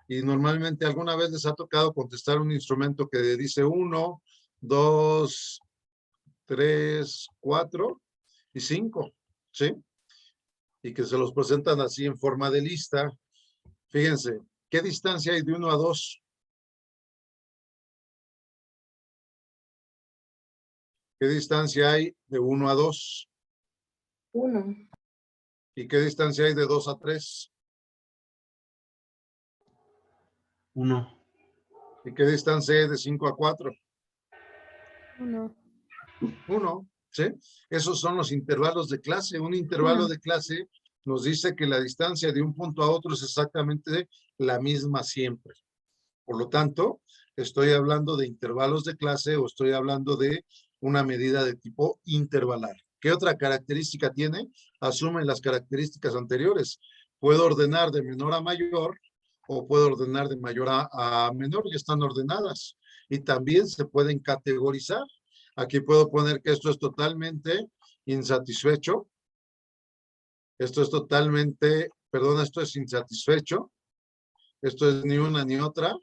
y normalmente alguna vez les ha tocado contestar un instrumento que dice 1, 2, 3, 4 y 5, ¿sí? Y que se los presentan así en forma de lista. Fíjense, ¿qué distancia hay de 1 a 2? ¿Qué distancia hay de 1 a 2? 1. ¿Y qué distancia hay de 2 a 3? 1. ¿Y qué distancia hay de 5 a 4? 1. 1, ¿sí? Esos son los intervalos de clase. Un intervalo de clase nos dice que la distancia de un punto a otro es exactamente la misma siempre. Por lo tanto, estoy hablando de intervalos de clase o estoy hablando de una medida de tipo intervalar. ¿Qué otra característica tiene? Asumen las características anteriores. Puedo ordenar de menor a mayor o puedo ordenar de mayor a menor, ya están ordenadas. Y también se pueden categorizar. Aquí puedo poner que esto es totalmente insatisfecho. Esto es totalmente, perdón, esto es insatisfecho. Esto es ni una ni otra.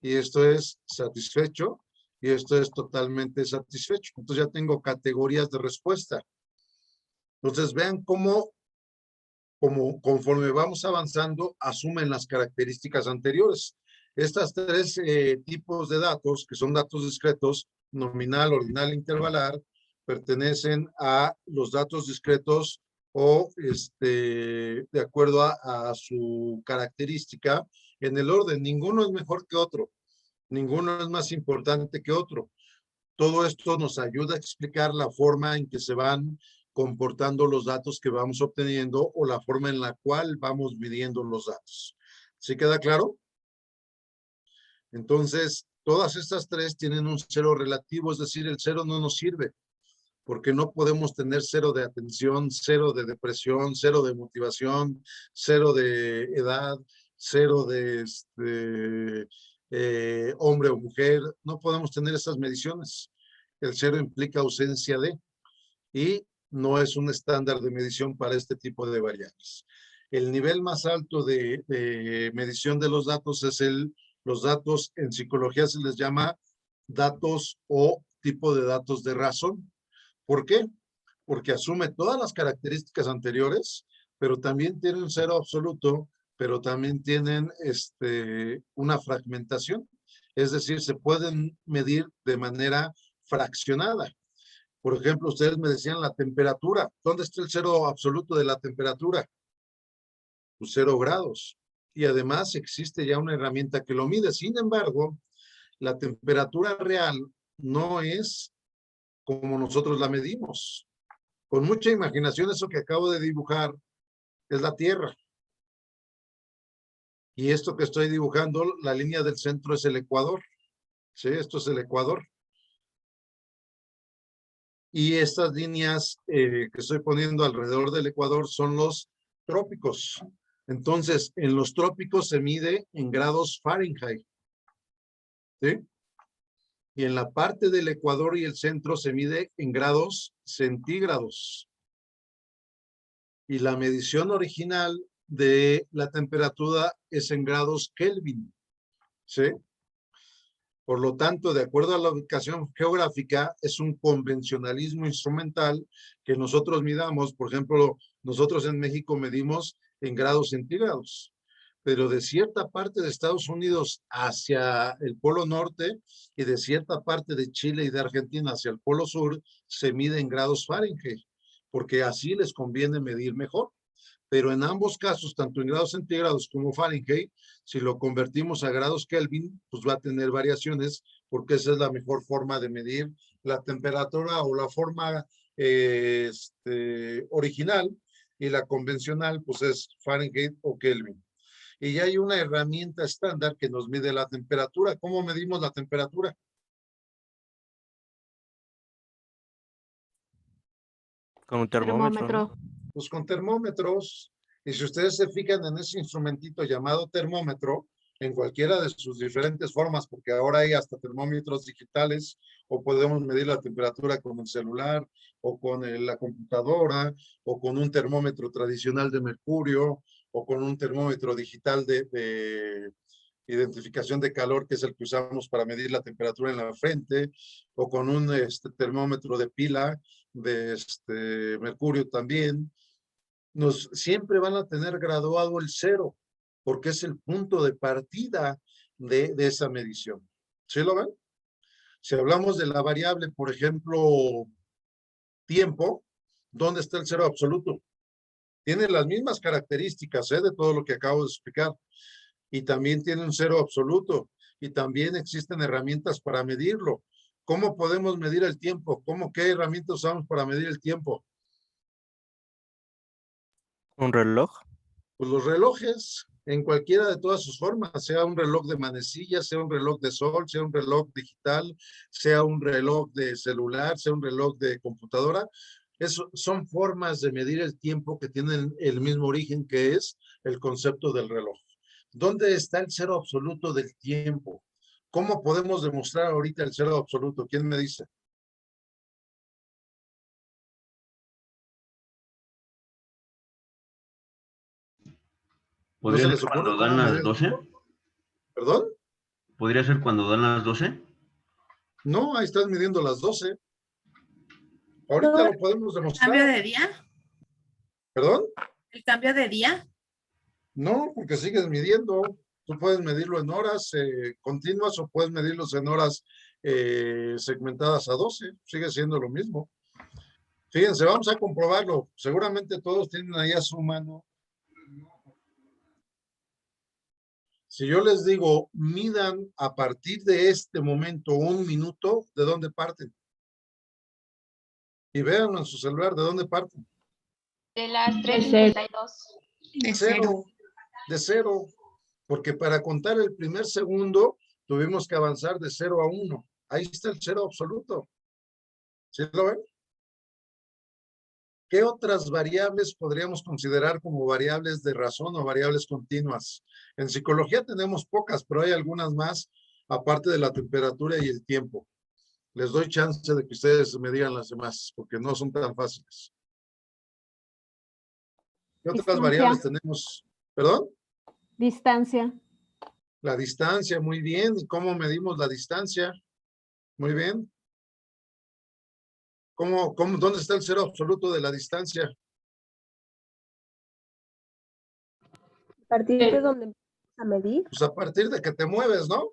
Y esto es satisfecho. Y esto es totalmente satisfecho. Entonces ya tengo categorías de respuesta. Entonces vean cómo conforme vamos avanzando, asumen las características anteriores. Estas tres tipos de datos, que son datos discretos, nominal, ordinal, intervalar, pertenecen a los datos discretos o de acuerdo a su característica en el orden. Ninguno es mejor que otro, ninguno es más importante que otro. Todo esto nos ayuda a explicar la forma en que se van comportando los datos que vamos obteniendo o la forma en la cual vamos midiendo los datos. ¿Sí queda claro? Entonces, todas estas tres tienen un cero relativo, es decir, el cero no nos sirve, porque no podemos tener cero de atención, cero de depresión, cero de motivación, cero de edad, cero de hombre o mujer. No podemos tener esas mediciones. El cero implica ausencia de, y no es un estándar de medición para este tipo de variables. El nivel más alto de medición de los datos es los datos, en psicología se les llama datos o tipo de datos de razón. ¿Por qué? Porque asume todas las características anteriores, pero también tiene un cero absoluto, pero también tienen una fragmentación. Es decir, se pueden medir de manera fraccionada. Por ejemplo, ustedes me decían la temperatura. ¿Dónde está el cero absoluto de la temperatura? Pues 0 grados. Y además existe ya una herramienta que lo mide. Sin embargo, la temperatura real no es como nosotros la medimos. Con mucha imaginación, eso que acabo de dibujar es la Tierra. Y esto que estoy dibujando, la línea del centro es el Ecuador. ¿Sí? Esto es el Ecuador. Y estas líneas que estoy poniendo alrededor del Ecuador son los trópicos. Entonces, en los trópicos se mide en grados Fahrenheit. ¿Sí? Y en la parte del Ecuador y el centro se mide en grados centígrados. Y la medición original de la temperatura es en grados Kelvin. ¿Sí? Por lo tanto, de acuerdo a la ubicación geográfica, es un convencionalismo instrumental que nosotros midamos. Por ejemplo, nosotros en México medimos en grados centígrados, pero de cierta parte de Estados Unidos hacia el Polo Norte y de cierta parte de Chile y de Argentina hacia el Polo Sur se mide en grados Fahrenheit, porque así les conviene medir mejor. Pero en ambos casos, tanto en grados centígrados como Fahrenheit, si lo convertimos a grados Kelvin, pues va a tener variaciones, porque esa es la mejor forma de medir la temperatura o la forma original, y la convencional pues es Fahrenheit o Kelvin. Y ya hay una herramienta estándar que nos mide la temperatura. ¿Cómo medimos la temperatura? Con un termómetro, ¿no? Pues con termómetros. Y si ustedes se fijan en ese instrumentito llamado termómetro, en cualquiera de sus diferentes formas, porque ahora hay hasta termómetros digitales, o podemos medir la temperatura con el celular, o con la computadora, o con un termómetro tradicional de mercurio, o con un termómetro digital de identificación de calor, que es el que usamos para medir la temperatura en la frente, o con un termómetro de pila de mercurio también. Siempre van a tener graduado el 0, porque es el punto de partida de esa medición. ¿Sí lo ven? Si hablamos de la variable, por ejemplo, tiempo, ¿dónde está el 0 absoluto? Tiene las mismas características de todo lo que acabo de explicar. Y también tiene un 0 absoluto. Y también existen herramientas para medirlo. ¿Cómo podemos medir el tiempo? ¿Qué herramientas usamos para medir el tiempo? Un reloj. Pues los relojes, en cualquiera de todas sus formas, sea un reloj de manecilla, sea un reloj de sol, sea un reloj digital, sea un reloj de celular, sea un reloj de computadora. Son formas de medir el tiempo que tienen el mismo origen, que es el concepto del reloj. ¿Dónde está el 0 absoluto del tiempo? ¿Cómo podemos demostrar ahorita el 0 absoluto? ¿Quién me dice? ¿Podría ser cuando dan las 12? ¿Perdón? ¿Podría ser cuando dan las 12? No, ahí estás midiendo las 12. Ahorita lo podemos demostrar. ¿Cambio de día? ¿Perdón? ¿El cambio de día? No, porque sigues midiendo. Tú puedes medirlo en horas continuas o puedes medirlos en horas segmentadas a 12. Sigue siendo lo mismo. Fíjense, vamos a comprobarlo. Seguramente todos tienen ahí a su mano. Si yo les digo, midan a partir de este momento 1 minuto, ¿de dónde parten? Y vean en su celular, ¿de dónde parten? De las De 3:52. De cero. De 0. Porque para contar el primer segundo, tuvimos que avanzar de 0 a 1. Ahí está el 0 absoluto. ¿Sí lo ven? ¿Qué otras variables podríamos considerar como variables de razón o variables continuas? En psicología tenemos pocas, pero hay algunas más, aparte de la temperatura y el tiempo. Les doy chance de que ustedes me digan las demás, porque no son tan fáciles. ¿Qué otras variables tenemos? ¿Perdón? Distancia. La distancia, muy bien. ¿Y cómo medimos la distancia? Muy bien. ¿Dónde está el 0 absoluto de la distancia? A partir de donde empiezas a medir. Pues a partir de que te mueves, ¿no?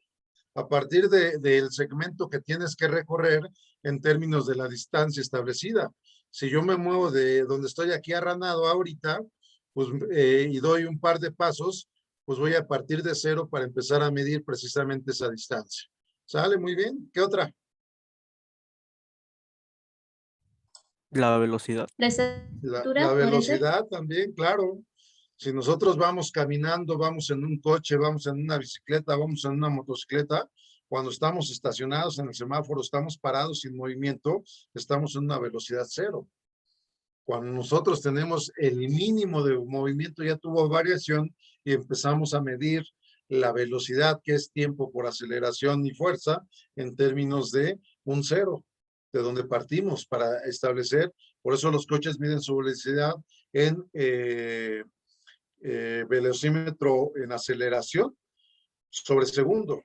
A partir del segmento que tienes que recorrer en términos de la distancia establecida. Si yo me muevo de donde estoy aquí arranado ahorita, pues, y doy un par de pasos, pues voy a partir de 0 para empezar a medir precisamente esa distancia. ¿Sale? Muy bien. ¿Qué otra? La velocidad. La velocidad también, claro. Si nosotros vamos caminando, vamos en un coche, vamos en una bicicleta, vamos en una motocicleta, cuando estamos estacionados en el semáforo, estamos parados sin movimiento, estamos en una velocidad 0. Cuando nosotros tenemos el mínimo de movimiento, ya tuvo variación y empezamos a medir la velocidad, que es tiempo por aceleración y fuerza, en términos de un 0, de donde partimos para establecer. Por eso los coches miden su velocidad en velocímetro en aceleración sobre segundo.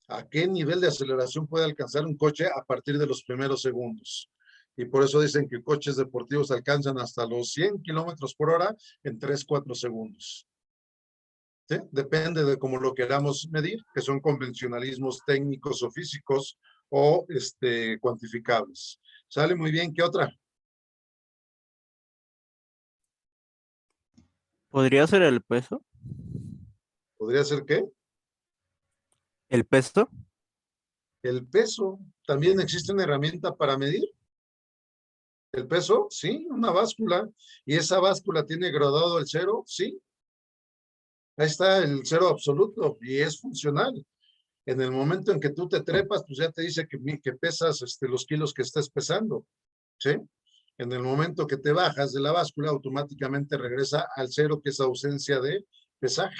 ¿A qué nivel de aceleración puede alcanzar un coche a partir de los primeros segundos? Y por eso dicen que coches deportivos alcanzan hasta los 100 kilómetros por hora en 3-4 segundos. ¿Sí? Depende de cómo lo queramos medir, que son convencionalismos técnicos o físicos o cuantificables. ¿Sale? Muy bien. ¿Qué otra? ¿Podría ser el peso? ¿Podría ser qué? ¿El peso? El peso. ¿También existe una herramienta para medir? ¿El peso? Sí, una báscula. ¿Y esa báscula tiene graduado el 0? Sí. Ahí está el 0 absoluto y es funcional. En el momento en que tú te trepas, pues ya te dice que pesas los kilos que estés pesando. ¿Sí? En el momento que te bajas de la báscula, automáticamente regresa al cero, que es ausencia de pesaje.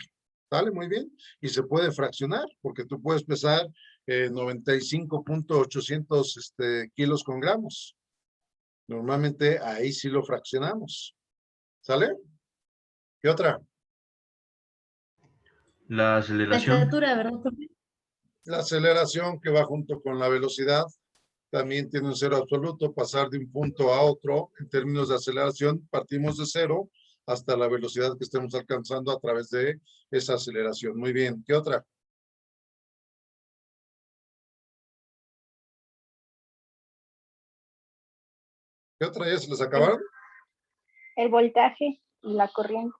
¿Sale? Muy bien. Y se puede fraccionar, porque tú puedes pesar 95.800 kilos con gramos. Normalmente ahí sí lo fraccionamos. ¿Sale? ¿Qué otra? La La aceleración. estatura, ¿verdad, profe? La aceleración que va junto con la velocidad también tiene un cero absoluto. Pasar de un punto a otro, en términos de aceleración, partimos de cero hasta la velocidad que estemos alcanzando a través de esa aceleración. Muy bien. ¿Qué otra? ¿Qué otra? ¿Ya se les acabaron? El voltaje y la corriente.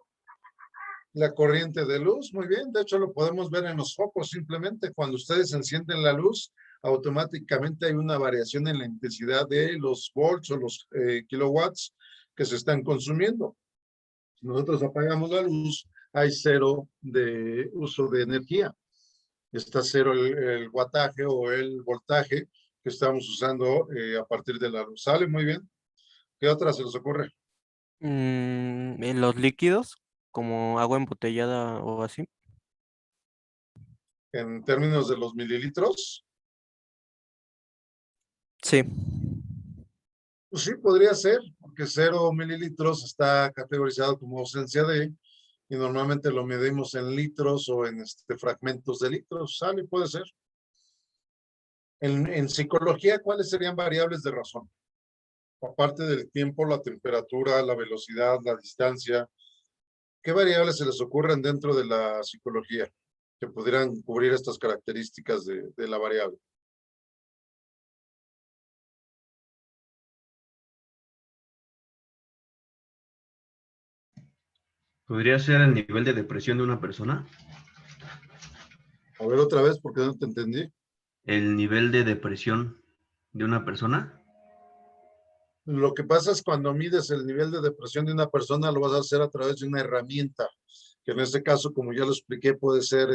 La corriente de luz, muy bien. De hecho, lo podemos ver en los focos. Simplemente cuando ustedes encienden la luz, automáticamente hay una variación en la intensidad de los volts o los kilowatts que se están consumiendo. Si nosotros apagamos la luz, hay cero de uso de energía. Está cero el wattaje o el voltaje que estamos usando a partir de la luz. ¿Sale? Muy bien. ¿Qué otra se les ocurre? En los líquidos, como agua embotellada o así. En términos de los mililitros. Sí. Pues sí, podría ser, porque 0 mililitros está categorizado como ausencia de, y normalmente lo medimos en litros o en fragmentos de litros. ¿Sale? Puede ser. En psicología, ¿cuáles serían variables de razón? Aparte del tiempo, la temperatura, la velocidad, la distancia. ¿Qué variables se les ocurren dentro de la psicología que pudieran cubrir estas características de la variable? ¿Podría ser el nivel de depresión de una persona? A ver otra vez, porque no te entendí. ¿El nivel de depresión de una persona? Lo que pasa es cuando mides el nivel de depresión de una persona, lo vas a hacer a través de una herramienta, que en este caso, como ya lo expliqué, puede ser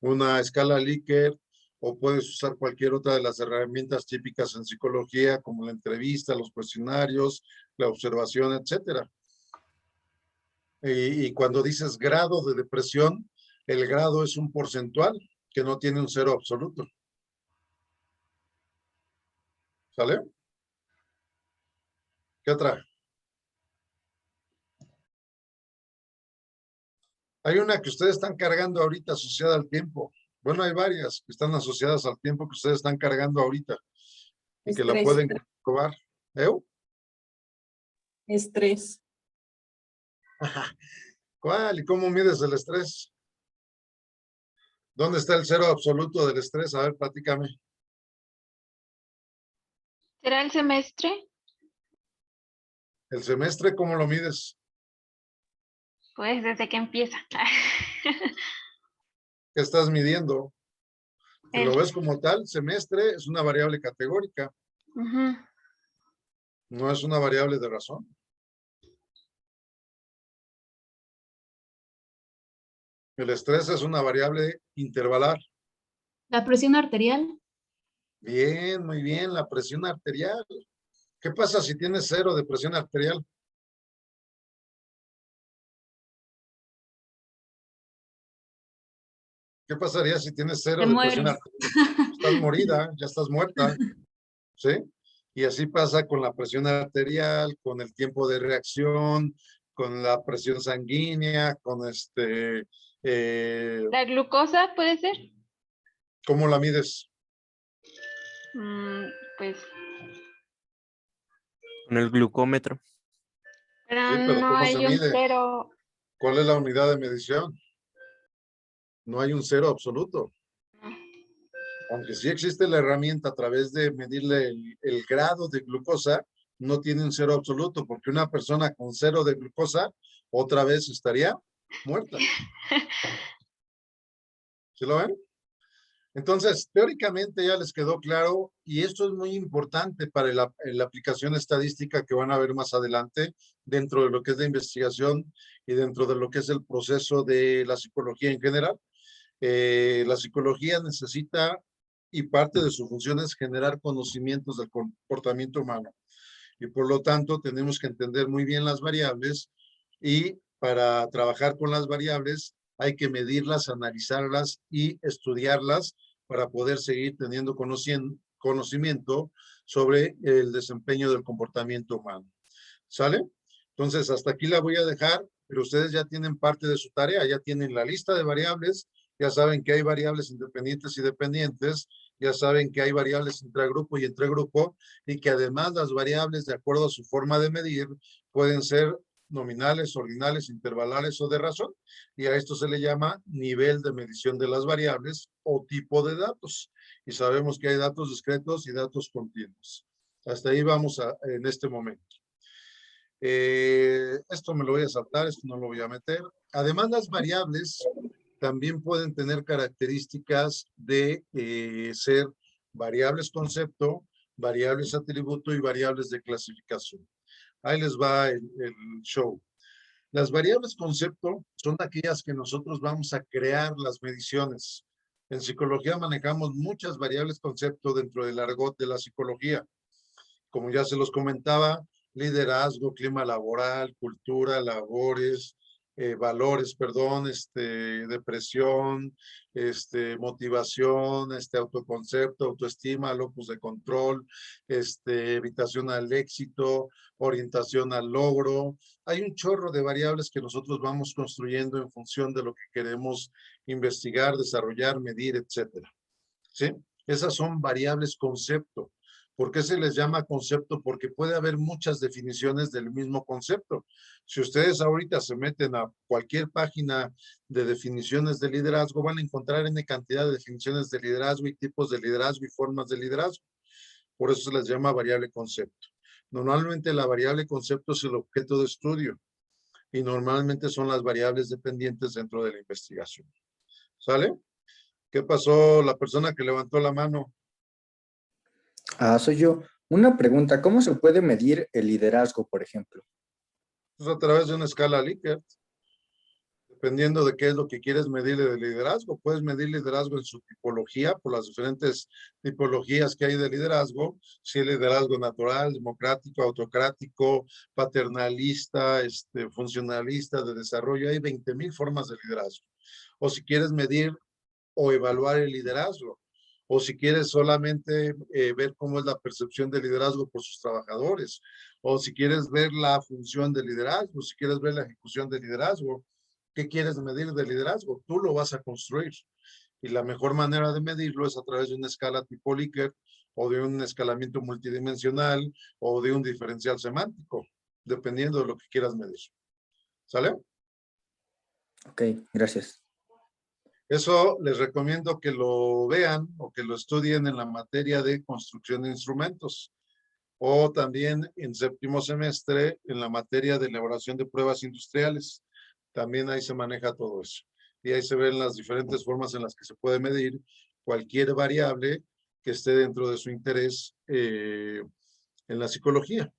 una escala Likert, o puedes usar cualquier otra de las herramientas típicas en psicología, como la entrevista, los cuestionarios, la observación, etcétera. Y cuando dices grado de depresión, el grado es un porcentual que no tiene un cero absoluto. ¿Sale? ¿Qué otra? Hay una que ustedes están cargando ahorita asociada al tiempo. Bueno, hay varias que están asociadas al tiempo que ustedes están cargando ahorita y que la Estrés. pueden comprobar. Estrés. ¿Cuál? ¿Y cómo mides el estrés? ¿Dónde está el cero absoluto del estrés? A ver, platícame. ¿Será el semestre? ¿El semestre cómo lo mides? Pues desde que empieza. ¿Qué estás midiendo? Si El- lo ves como tal, semestre es una variable categórica, Ujú. no es una variable de razón. El estrés es una variable intervalar. La presión arterial. Bien, muy bien, la presión arterial. ¿Qué pasa si tienes cero de presión arterial? ¿Qué pasaría si tienes cero Te de presión mueres. arterial? Estás morida, ya estás muerta, ¿sí? Y así pasa con la presión arterial, con el tiempo de reacción, con la presión sanguínea, con ¿La glucosa puede ser? ¿cómo la mides? Pues, Con el glucómetro. pero Sí, pero no ¿cómo se hay un mide? cero. ¿Cuál es la unidad de medición? No hay un cero absoluto. Aunque sí existe la herramienta a través de medirle el grado de glucosa, no tiene un cero absoluto, porque una persona con cero de glucosa otra vez estaría muerta. ¿Sí lo ven? Entonces, teóricamente ya les quedó claro, y esto es muy importante para la aplicación estadística que van a ver más adelante dentro de lo que es la investigación y dentro de lo que es el proceso de la psicología en general. La psicología necesita, y parte de su función es generar conocimientos del comportamiento humano. y por lo tanto tenemos que entender muy bien las variables y para trabajar con las variables hay que medirlas, analizarlas y estudiarlas para poder seguir teniendo conocimiento sobre el desempeño del comportamiento humano. ¿Sale? Entonces, hasta aquí la voy a dejar, pero ustedes ya tienen parte de su tarea, ya tienen la lista de variables, ya saben que hay variables independientes y dependientes, ya saben que hay variables intragrupo y entre grupo, y que además las variables, de acuerdo a su forma de medir, pueden ser nominales, ordinales, intervalares o de razón, y a esto se le llama nivel de medición de las variables o tipo de datos. Y sabemos que hay datos discretos y datos continuos. Hasta ahí vamos en este momento. Esto me lo voy a saltar, esto no lo voy a meter. Además, las variables también pueden tener características de ser variables concepto, variables atributo y variables de clasificación. Ahí les va el show. Las variables concepto son aquellas que nosotros vamos a crear las mediciones. En psicología manejamos muchas variables concepto dentro del argot de la psicología. Como ya se los comentaba, liderazgo, clima laboral, cultura, labores, valores, perdón, depresión, motivación, autoconcepto, autoestima, locus de control, evitación al éxito, orientación al logro. Hay un chorro de variables que nosotros vamos construyendo en función de lo que queremos investigar, desarrollar, medir, etcétera. ¿Sí? Esas son variables concepto. ¿Por qué se les llama concepto? Porque puede haber muchas definiciones del mismo concepto. Si ustedes ahorita se meten a cualquier página de definiciones de liderazgo, van a encontrar N cantidad de definiciones de liderazgo y tipos de liderazgo y formas de liderazgo. Por eso se les llama variable concepto. Normalmente la variable concepto es el objeto de estudio y normalmente son las variables dependientes dentro de la investigación. ¿Sale? ¿Qué pasó la persona que levantó la mano? Soy yo. Una pregunta, ¿cómo se puede medir el liderazgo, por ejemplo? Pues a través de una escala Likert. Dependiendo de qué es lo que quieres medir de liderazgo. Puedes medir liderazgo en su tipología, por las diferentes tipologías que hay de liderazgo. Si es liderazgo natural, democrático, autocrático, paternalista, funcionalista, de desarrollo. Hay 20,000 formas de liderazgo. O si quieres medir o evaluar el liderazgo. O si quieres solamente ver cómo es la percepción de liderazgo por sus trabajadores, o si quieres ver la función de liderazgo, si quieres ver la ejecución de liderazgo, ¿qué quieres medir de liderazgo? Tú lo vas a construir. Y la mejor manera de medirlo es a través de una escala tipo Likert, o de un escalamiento multidimensional, o de un diferencial semántico, dependiendo de lo que quieras medir. ¿Sale? Ok, gracias. Eso les recomiendo que lo vean o que lo estudien en la materia de construcción de instrumentos o también en séptimo semestre en la materia de elaboración de pruebas industriales. También ahí se maneja todo eso. Y ahí se ven las diferentes formas en las que se puede medir cualquier variable que esté dentro de su interés en la psicología.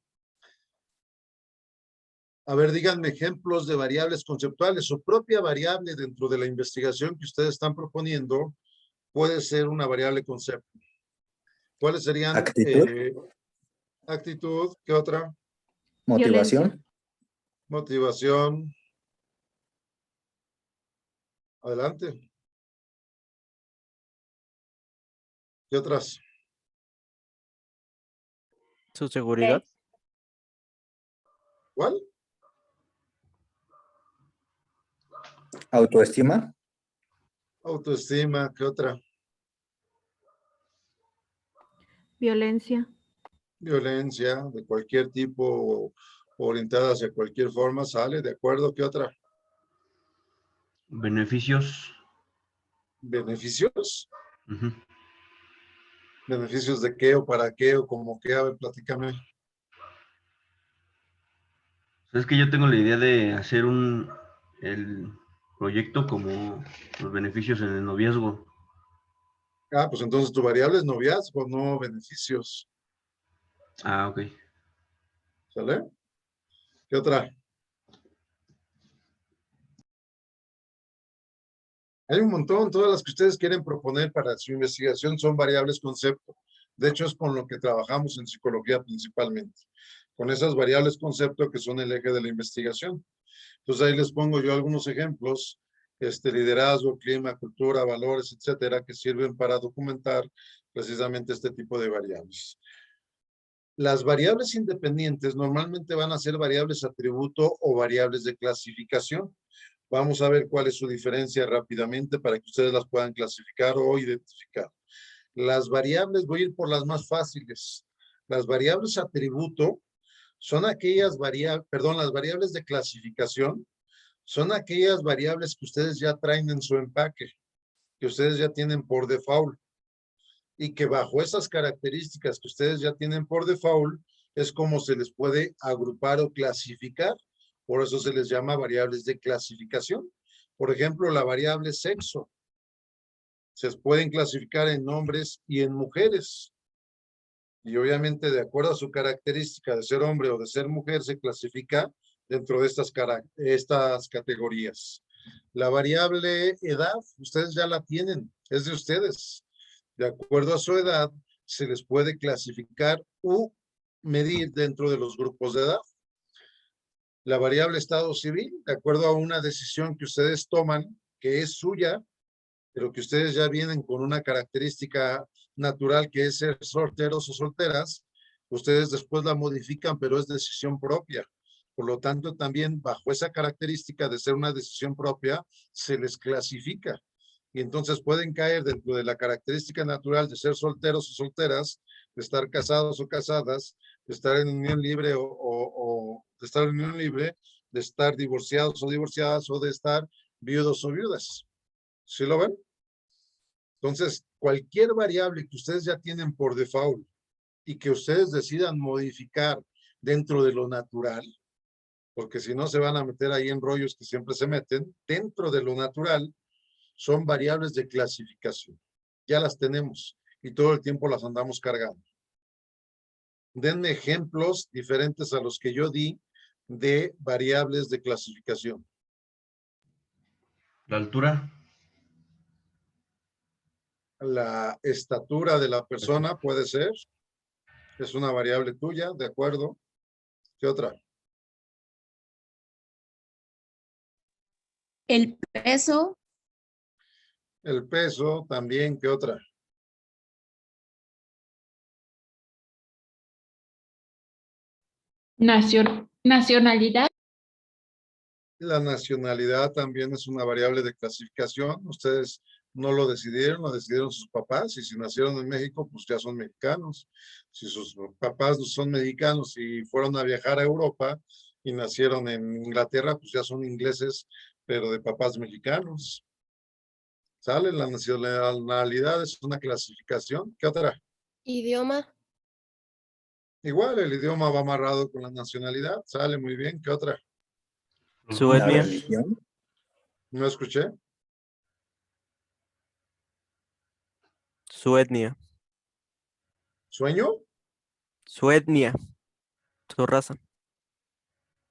A ver, díganme ejemplos de variables conceptuales. Su propia variable dentro de la investigación que ustedes están proponiendo puede ser una variable concepto. ¿Cuáles serían? Actitud. Actitud. ¿Qué otra? Motivación. Motivación. Adelante. ¿Qué otras? Su seguridad. ¿Cuál? Autoestima. Autoestima. ¿Qué otra? Violencia. Violencia de cualquier tipo orientada hacia cualquier forma. ¿Sale? ¿De acuerdo? ¿Qué otra? Beneficios. ¿Beneficios? Ujú. ¿Beneficios de qué o para qué o como qué? A ver, platícame. Es que yo tengo la idea de hacer el proyecto como los beneficios en el noviazgo. Pues entonces tu variable es noviazgo, no beneficios. Ok. ¿Sale? ¿Qué otra? Hay un montón, todas las que ustedes quieren proponer para su investigación son variables concepto. De hecho, es con lo que trabajamos en psicología principalmente, con esas variables concepto que son el eje de la investigación. Entonces ahí les pongo yo algunos ejemplos, liderazgo, clima, cultura, valores, etcétera, que sirven para documentar precisamente este tipo de variables. Las variables independientes normalmente van a ser variables atributo o variables de clasificación. Vamos a ver cuál es su diferencia rápidamente para que ustedes las puedan clasificar o identificar. Las variables, voy a ir por las más fáciles. Las variables atributo son aquellas variables, las variables de clasificación son aquellas variables que ustedes ya traen en su empaque, que ustedes ya tienen por default, y que bajo esas características que ustedes ya tienen por default, es como se les puede agrupar o clasificar. Por eso se les llama variables de clasificación. Por ejemplo, la variable sexo. Se pueden clasificar en hombres y en mujeres. Y obviamente, de acuerdo a su característica de ser hombre o de ser mujer, se clasifica dentro de estas categorías. La variable edad, ustedes ya la tienen, es de ustedes. De acuerdo a su edad, se les puede clasificar u medir dentro de los grupos de edad. La variable estado civil, de acuerdo a una decisión que ustedes toman, que es suya, pero que ustedes ya vienen con una característica natural que es ser solteros o solteras, ustedes después la modifican, pero es decisión propia. Por lo tanto, también bajo esa característica de ser una decisión propia, se les clasifica. Y entonces pueden caer dentro de la característica natural de ser solteros o solteras, de estar casados o casadas, de estar en unión libre o de estar en unión libre, de estar divorciados o divorciadas o de estar viudos o viudas. ¿Sí lo ven? Entonces, cualquier variable que ustedes ya tienen por default y que ustedes decidan modificar dentro de lo natural, porque si no se van a meter ahí en rollos que siempre se meten, dentro de lo natural, son variables de clasificación. Ya las tenemos y todo el tiempo las andamos cargando. Denme ejemplos diferentes a los que yo di de variables de clasificación. La altura. La estatura de la persona puede ser. Es una variable tuya, ¿de acuerdo? ¿Qué otra? El peso, El peso también, ¿qué otra? Nacionalidad. La nacionalidad también es una variable de clasificación. Ustedes no lo decidieron sus papás, y si nacieron en México, pues ya son mexicanos. Si sus papás no son mexicanos y fueron a viajar a Europa y nacieron en Inglaterra, pues ya son ingleses, pero de papás mexicanos. ¿Sale? La nacionalidad es una clasificación. ¿Qué otra? Idioma, Igual, el idioma va amarrado con la nacionalidad. Sale muy bien. ¿Qué otra? Su La etnia. religión, No escuché. Su etnia. ¿Sueño? Su etnia. Su raza.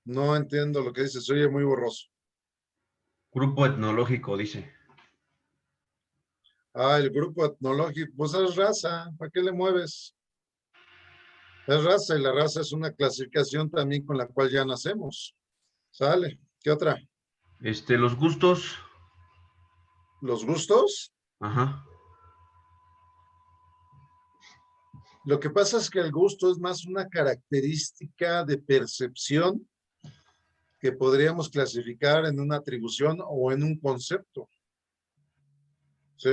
No entiendo lo que dice. Se oye muy borroso. Grupo etnológico, dice. Ah, el grupo etnológico, pues es raza, ¿para qué le mueves? Es raza, y la raza es una clasificación también con la cual ya nacemos. ¿Sale? ¿Qué otra? Los gustos. ¿Los gustos? Ajá. Lo que pasa es que el gusto es más una característica de percepción que podríamos clasificar en una atribución o en un concepto. ¿Sí?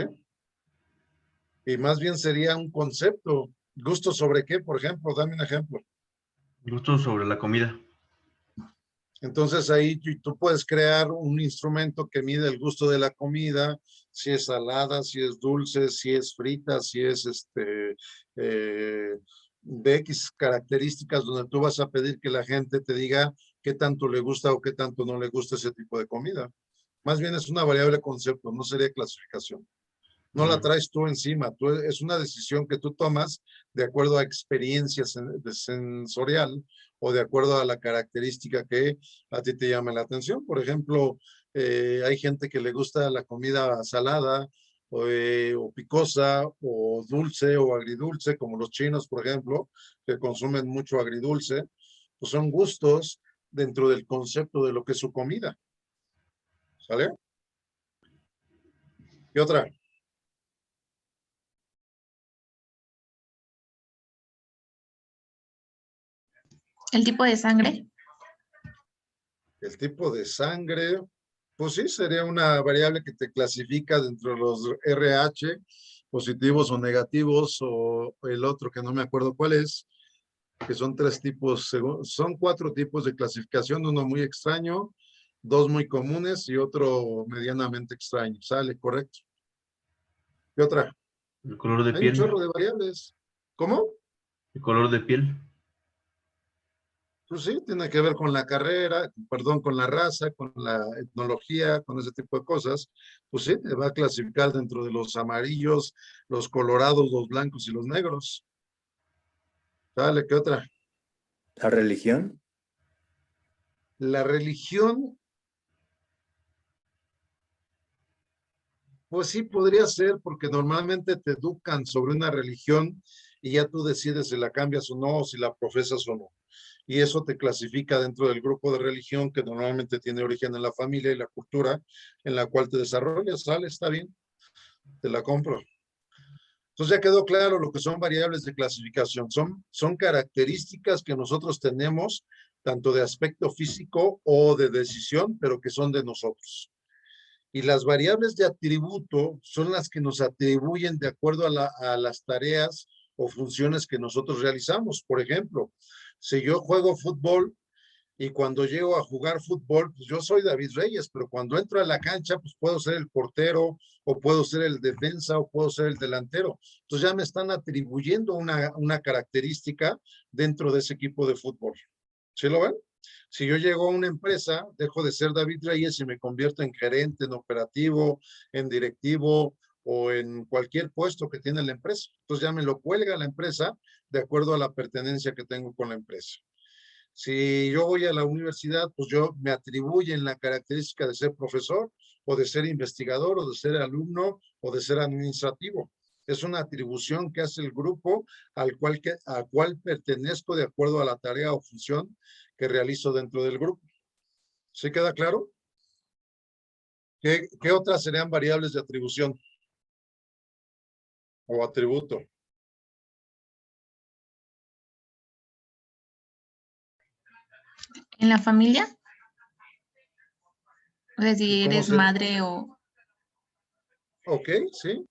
Y más bien sería un concepto. ¿Gusto sobre qué, por ejemplo? Dame un ejemplo. Gustos sobre la comida. Entonces ahí tú puedes crear un instrumento que mide el gusto de la comida, si es salada, si es dulce, si es frita, si es de X características, donde tú vas a pedir que la gente te diga qué tanto le gusta o qué tanto no le gusta ese tipo de comida. Más bien es una variable de concepto, no sería clasificación. No la traes tú encima, es una decisión que tú tomas de acuerdo a experiencias sensorial o de acuerdo a la característica que a ti te llame la atención. Por ejemplo, hay gente que le gusta la comida salada o picosa, o dulce, o agridulce, como los chinos, por ejemplo, que consumen mucho agridulce, pues son gustos dentro del concepto de lo que es su comida. ¿Sale? ¿Qué otra? ¿El tipo de sangre? El tipo de sangre, pues sí, sería una variable que te clasifica dentro de los RH, positivos o negativos, o el otro que no me acuerdo cuál es, que son 3 tipos, son 4 tipos de clasificación, uno muy extraño, 2 muy comunes y otro medianamente extraño. Sale, correcto. ¿Qué otra? El color de Hay un piel. chorro de variables. ¿Cómo? El color de piel. Pues sí, tiene que ver con la carrera, perdón, con la raza, con la etnología, con ese tipo de cosas. Pues sí, te va a clasificar dentro de los amarillos, los colorados, los blancos y los negros. Dale, ¿qué otra? ¿La religión? La religión, pues sí podría ser, porque normalmente te educan sobre una religión y ya tú decides si la cambias o no, o si la profesas o no. Y eso te clasifica dentro del grupo de religión que normalmente tiene origen en la familia y la cultura en la cual te desarrollas. Sale, está bien, te la compro. Entonces ya quedó claro lo que son variables de clasificación. Son características que nosotros tenemos, tanto de aspecto físico o de decisión, pero que son de nosotros. Y las variables de atributo son las que nos atribuyen de acuerdo a las tareas o funciones que nosotros realizamos. Por ejemplo, si yo juego fútbol y cuando llego a jugar fútbol, pues yo soy David Reyes, pero cuando entro a la cancha, pues puedo ser el portero, o puedo ser el defensa, o puedo ser el delantero. Entonces ya me están atribuyendo una característica dentro de ese equipo de fútbol. ¿Sí lo ven? Si yo llego a una empresa, dejo de ser David Reyes y me convierto en gerente, en operativo, en directivo o en cualquier puesto que tiene la empresa. Entonces ya me lo cuelga la empresa de acuerdo a la pertenencia que tengo con la empresa. Si yo voy a la universidad, pues yo me atribuyen la característica de ser profesor o de ser investigador o de ser alumno o de ser administrativo. Es una atribución que hace el grupo al cual pertenezco de acuerdo a la tarea o función que realizo dentro del grupo. ¿Sí queda claro? ¿Qué otras serían variables de atribución o atributo? ¿En la familia? O sea, si ¿Cómo eres se? madre o... Ok, sí.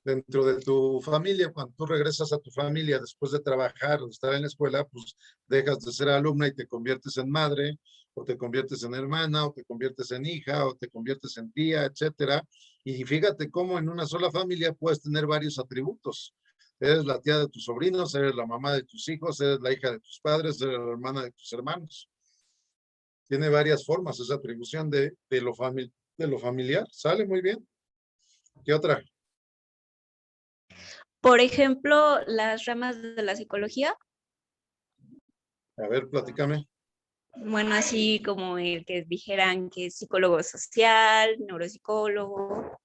Dentro de tu familia, cuando tú regresas a tu familia después de trabajar o estar en la escuela, pues dejas de ser alumna y te conviertes en madre, o te conviertes en hermana, o te conviertes en hija, o te conviertes en tía, etcétera. Y fíjate cómo en una sola familia puedes tener varios atributos. Eres la tía de tus sobrinos, eres la mamá de tus hijos, eres la hija de tus padres, eres la hermana de tus hermanos. Tiene varias formas esa atribución de lo familiar. Sale muy bien. ¿Qué otra? Por ejemplo, las ramas de la psicología, A ver, platícame. bueno, así como el que dijeran que es psicólogo social, neuropsicólogo.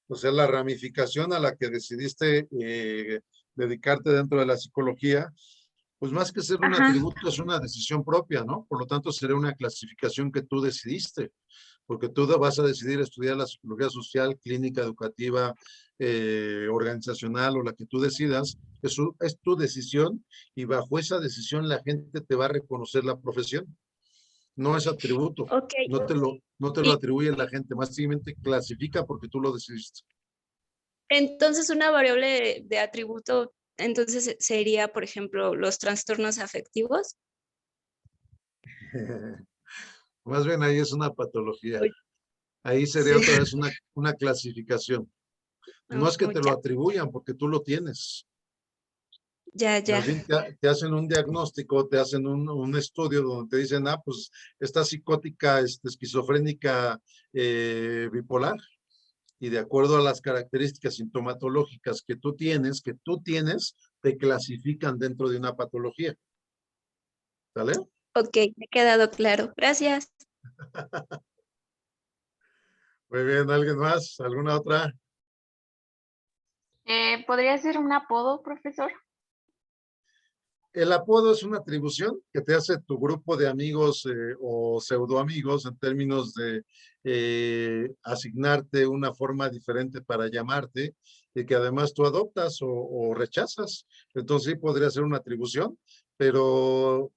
O sea, la ramificación a la que decidiste dedicarte dentro de la psicología, pues más que ser un Ajá. atributo, es una decisión propia, ¿no? Por lo tanto, sería una clasificación que tú decidiste, porque tú vas a decidir estudiar la psicología social, clínica, educativa, organizacional o la que tú decidas. Eso es tu decisión y bajo esa decisión la gente te va a reconocer la profesión. No es atributo, Ok. no te lo Y atribuye la gente, más simplemente clasifica porque tú lo decidiste. entonces una variable de atributo, entonces sería, por ejemplo, los trastornos afectivos. Más bien ahí es una patología. Uy. Ahí sería Sí. otra vez una clasificación. No es que te lo Ya, atribuyan porque tú lo tienes. ya. Más bien te hacen un diagnóstico, te hacen un estudio donde te dicen, pues está psicótica, esquizofrénica, bipolar. Y de acuerdo a las características sintomatológicas que tú tienes, te clasifican dentro de una patología. ¿Sale? Ok, me ha quedado claro. Gracias. Muy bien, ¿alguien más? ¿Alguna otra? ¿Podría ser un apodo, profesor? El apodo es una atribución que te hace tu grupo de amigos o pseudoamigos en términos de asignarte una forma diferente para llamarte y que además tú adoptas o rechazas. Entonces sí podría ser una atribución, pero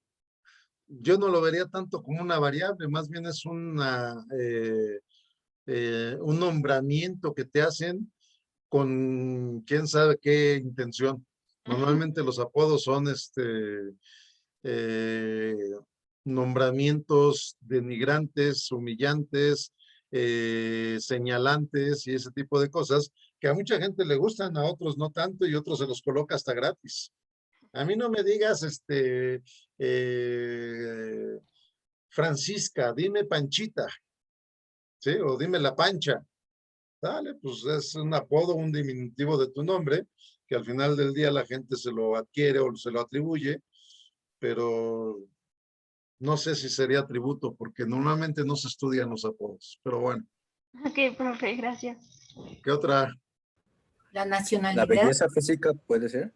yo no lo vería tanto como una variable, más bien es un nombramiento que te hacen con quién sabe qué intención. Normalmente los apodos son eh, nombramientos denigrantes, humillantes, señalantes y ese tipo de cosas que a mucha gente le gustan, a otros no tanto y otros se los coloca hasta gratis. A mí no me digas, Francisca, dime Panchita, ¿sí? O dime La Pancha. Dale, pues es un apodo, un diminutivo de tu nombre, que al final del día la gente se lo adquiere o se lo atribuye, pero no sé si sería atributo, porque normalmente no se estudian los apodos. Pero bueno, Ok, profe, gracias. ¿qué otra? La ¿La nacionalidad. belleza física puede ser?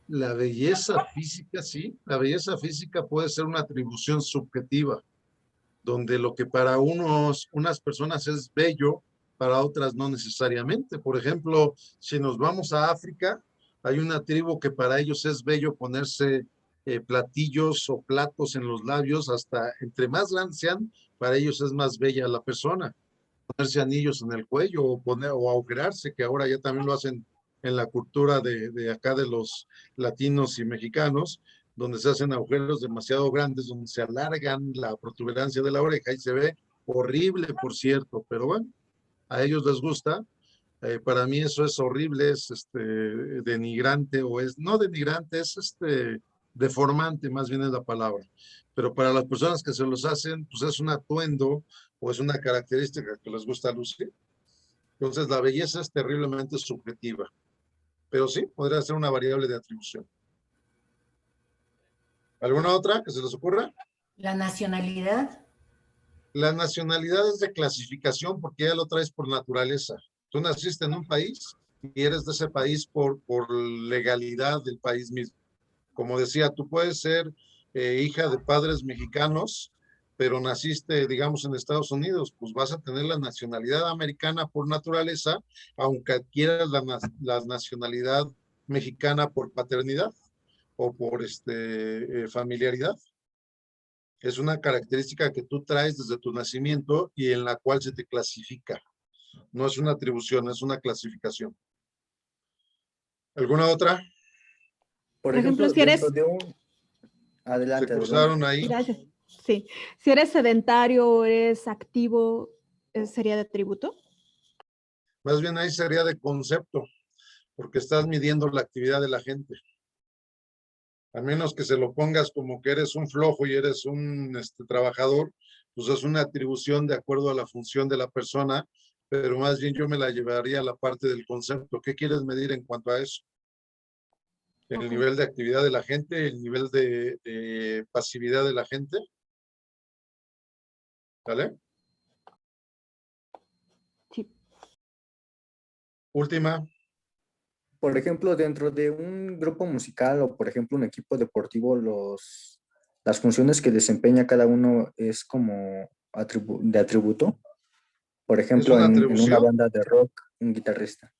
La belleza física, sí. La belleza física puede ser una atribución subjetiva, donde lo que para unas personas es bello, para otras no necesariamente. Por ejemplo, si nos vamos a África, hay una tribu que para ellos es bello ponerse platillos o platos en los labios, hasta entre más grandes sean, para ellos es más bella la persona. Ponerse anillos en el cuello o agujerarse, que ahora ya también lo hacen en la cultura de acá de los latinos y mexicanos, donde se hacen agujeros demasiado grandes, donde se alargan la protuberancia de la oreja y se ve horrible, por cierto, pero bueno, a ellos les gusta. Para mí eso es horrible, es denigrante o es, no denigrante, es deformante, más bien es la palabra. Pero para las personas que se los hacen, pues es un atuendo o es una característica que les gusta lucir. Entonces la belleza es terriblemente subjetiva, pero sí, podría ser una variable de atribución. ¿Alguna otra que se les ocurra? La nacionalidad. La nacionalidad es de clasificación porque ya lo traes por naturaleza. Tú naciste en un país y eres de ese país por legalidad del país mismo. Como decía, tú puedes ser hija de padres mexicanos, pero naciste, digamos, en Estados Unidos, pues vas a tener la nacionalidad americana por naturaleza, aunque adquieras la nacionalidad mexicana por paternidad o por familiaridad. Es una característica que tú traes desde tu nacimiento y en la cual se te clasifica. No es una atribución, es una clasificación. ¿Alguna otra? Por ejemplo, ejemplo, si eres- dentro de un... Adelante, Se cruzaron adelante. ahí. Gracias. Sí. Si eres sedentario o eres activo, ¿sería de atributo? Más bien ahí sería de concepto, porque estás midiendo la actividad de la gente. A menos que se lo pongas como que eres un flojo y eres un trabajador, pues es una atribución de acuerdo a la función de la persona, pero más bien yo me la llevaría a la parte del concepto. ¿Qué quieres medir en cuanto a eso? El nivel de actividad de la gente, el nivel de pasividad de la gente. ¿Vale? Sí. Última. Por ejemplo, dentro de un grupo musical o, por ejemplo, un equipo deportivo, las funciones que desempeña cada uno es como de atributo. Por ejemplo, una en una atribución. banda de rock, un guitarrista.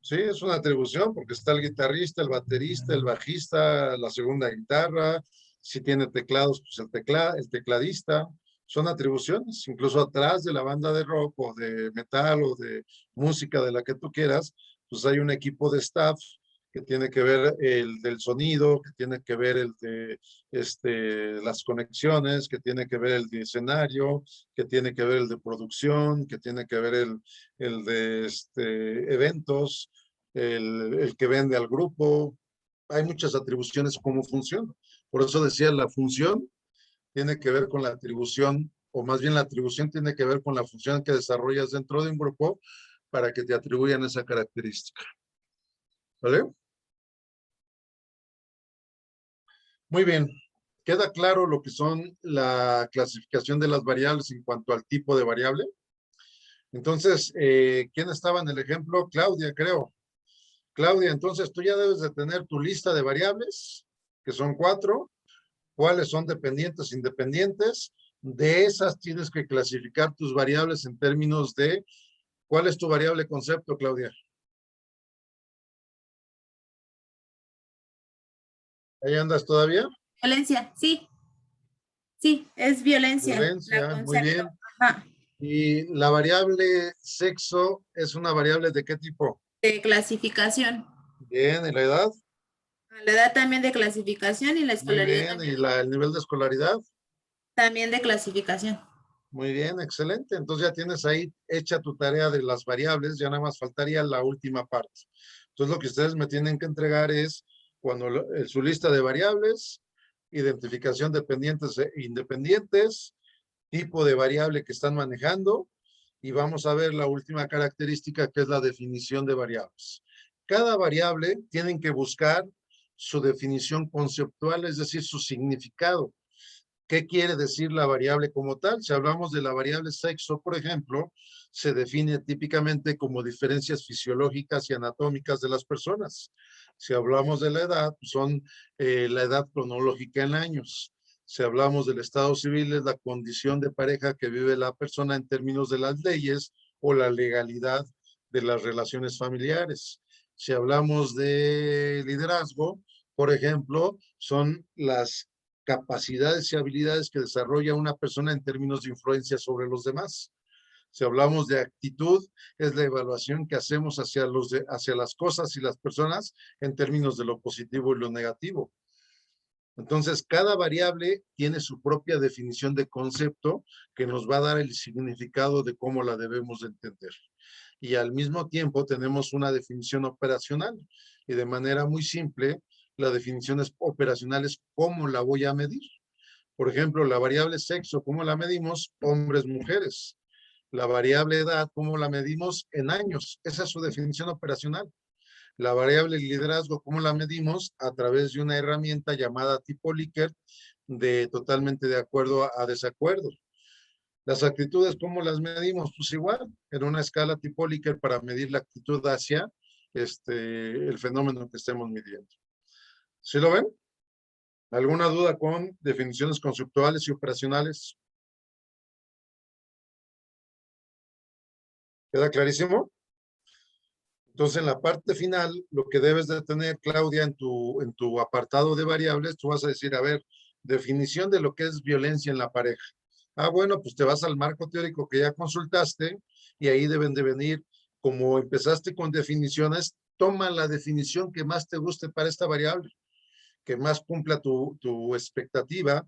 Sí, es una atribución porque está el guitarrista, el baterista, el bajista, la segunda guitarra. Si tiene teclados, pues el tecladista. Son atribuciones. Incluso atrás de la banda de rock o de metal o de música de la que tú quieras, pues hay un equipo de staff que tiene que ver el del sonido, que tiene que ver el de las conexiones, que tiene que ver el de escenario, que tiene que ver el de producción, que tiene que ver el de eventos, el que vende al grupo. Hay muchas atribuciones cómo funciona. Por eso decía, la función tiene que ver con la atribución, o más bien la atribución tiene que ver con la función que desarrollas dentro de un grupo para que te atribuyan esa característica. ¿Vale? Muy bien. ¿Queda claro lo que son la clasificación de las variables en cuanto al tipo de variable? Entonces, ¿quién estaba en el ejemplo? Claudia, creo. Claudia, entonces tú ya debes de tener tu lista de variables, que son 4. ¿Cuáles son dependientes, independientes? De esas tienes que clasificar tus variables en términos de ¿cuál es tu variable concepto, Claudia? ¿Ahí andas todavía? Violencia, sí. Sí, es violencia. Violencia, muy bien. Ajá. ¿Y la variable sexo es una variable de qué tipo? De clasificación. Bien, ¿y la edad? La edad también de clasificación y la Muy escolaridad bien, ¿y el nivel de escolaridad? también de clasificación. Muy bien, excelente. Entonces ya tienes ahí hecha tu tarea de las variables, ya nada más faltaría la última parte. Entonces lo que ustedes me tienen que entregar es su lista de variables, identificación dependientes e independientes, tipo de variable que están manejando, y vamos a ver la última característica que es la definición de variables. Cada variable tienen que buscar su definición conceptual, es decir, su significado. ¿Qué quiere decir la variable como tal? Si hablamos de la variable sexo, por ejemplo, se define típicamente como diferencias fisiológicas y anatómicas de las personas. Si hablamos de la edad, son la edad cronológica en años. Si hablamos del estado civil, es la condición de pareja que vive la persona en términos de las leyes o la legalidad de las relaciones familiares. Si hablamos de liderazgo, por ejemplo, son las capacidades y habilidades que desarrolla una persona en términos de influencia sobre los demás. Si hablamos de actitud, es la evaluación que hacemos hacia las cosas y las personas en términos de lo positivo y lo negativo. Entonces, cada variable tiene su propia definición de concepto que nos va a dar el significado de cómo la debemos de entender. Y al mismo tiempo tenemos una definición operacional. Y de manera muy simple, la definición operacional es cómo la voy a medir. Por ejemplo, la variable sexo, ¿cómo la medimos? Hombres, mujeres. La variable edad, ¿cómo la medimos? En años. Esa es su definición operacional. La variable liderazgo, ¿cómo la medimos? A través de una herramienta llamada tipo Likert, totalmente de acuerdo a desacuerdo. Las actitudes, ¿cómo las medimos? Pues igual, en una escala tipo Likert para medir la actitud hacia el fenómeno que estemos midiendo. ¿Sí lo ven? ¿Alguna duda con definiciones conceptuales y operacionales? ¿Queda clarísimo? Entonces, en la parte final, lo que debes de tener, Claudia, en tu apartado de variables, tú vas a decir, a ver, definición de lo que es violencia en la pareja. Ah, bueno, pues te vas al marco teórico que ya consultaste y ahí deben de venir, como empezaste con definiciones, toma la definición que más te guste para esta variable, que más cumpla tu expectativa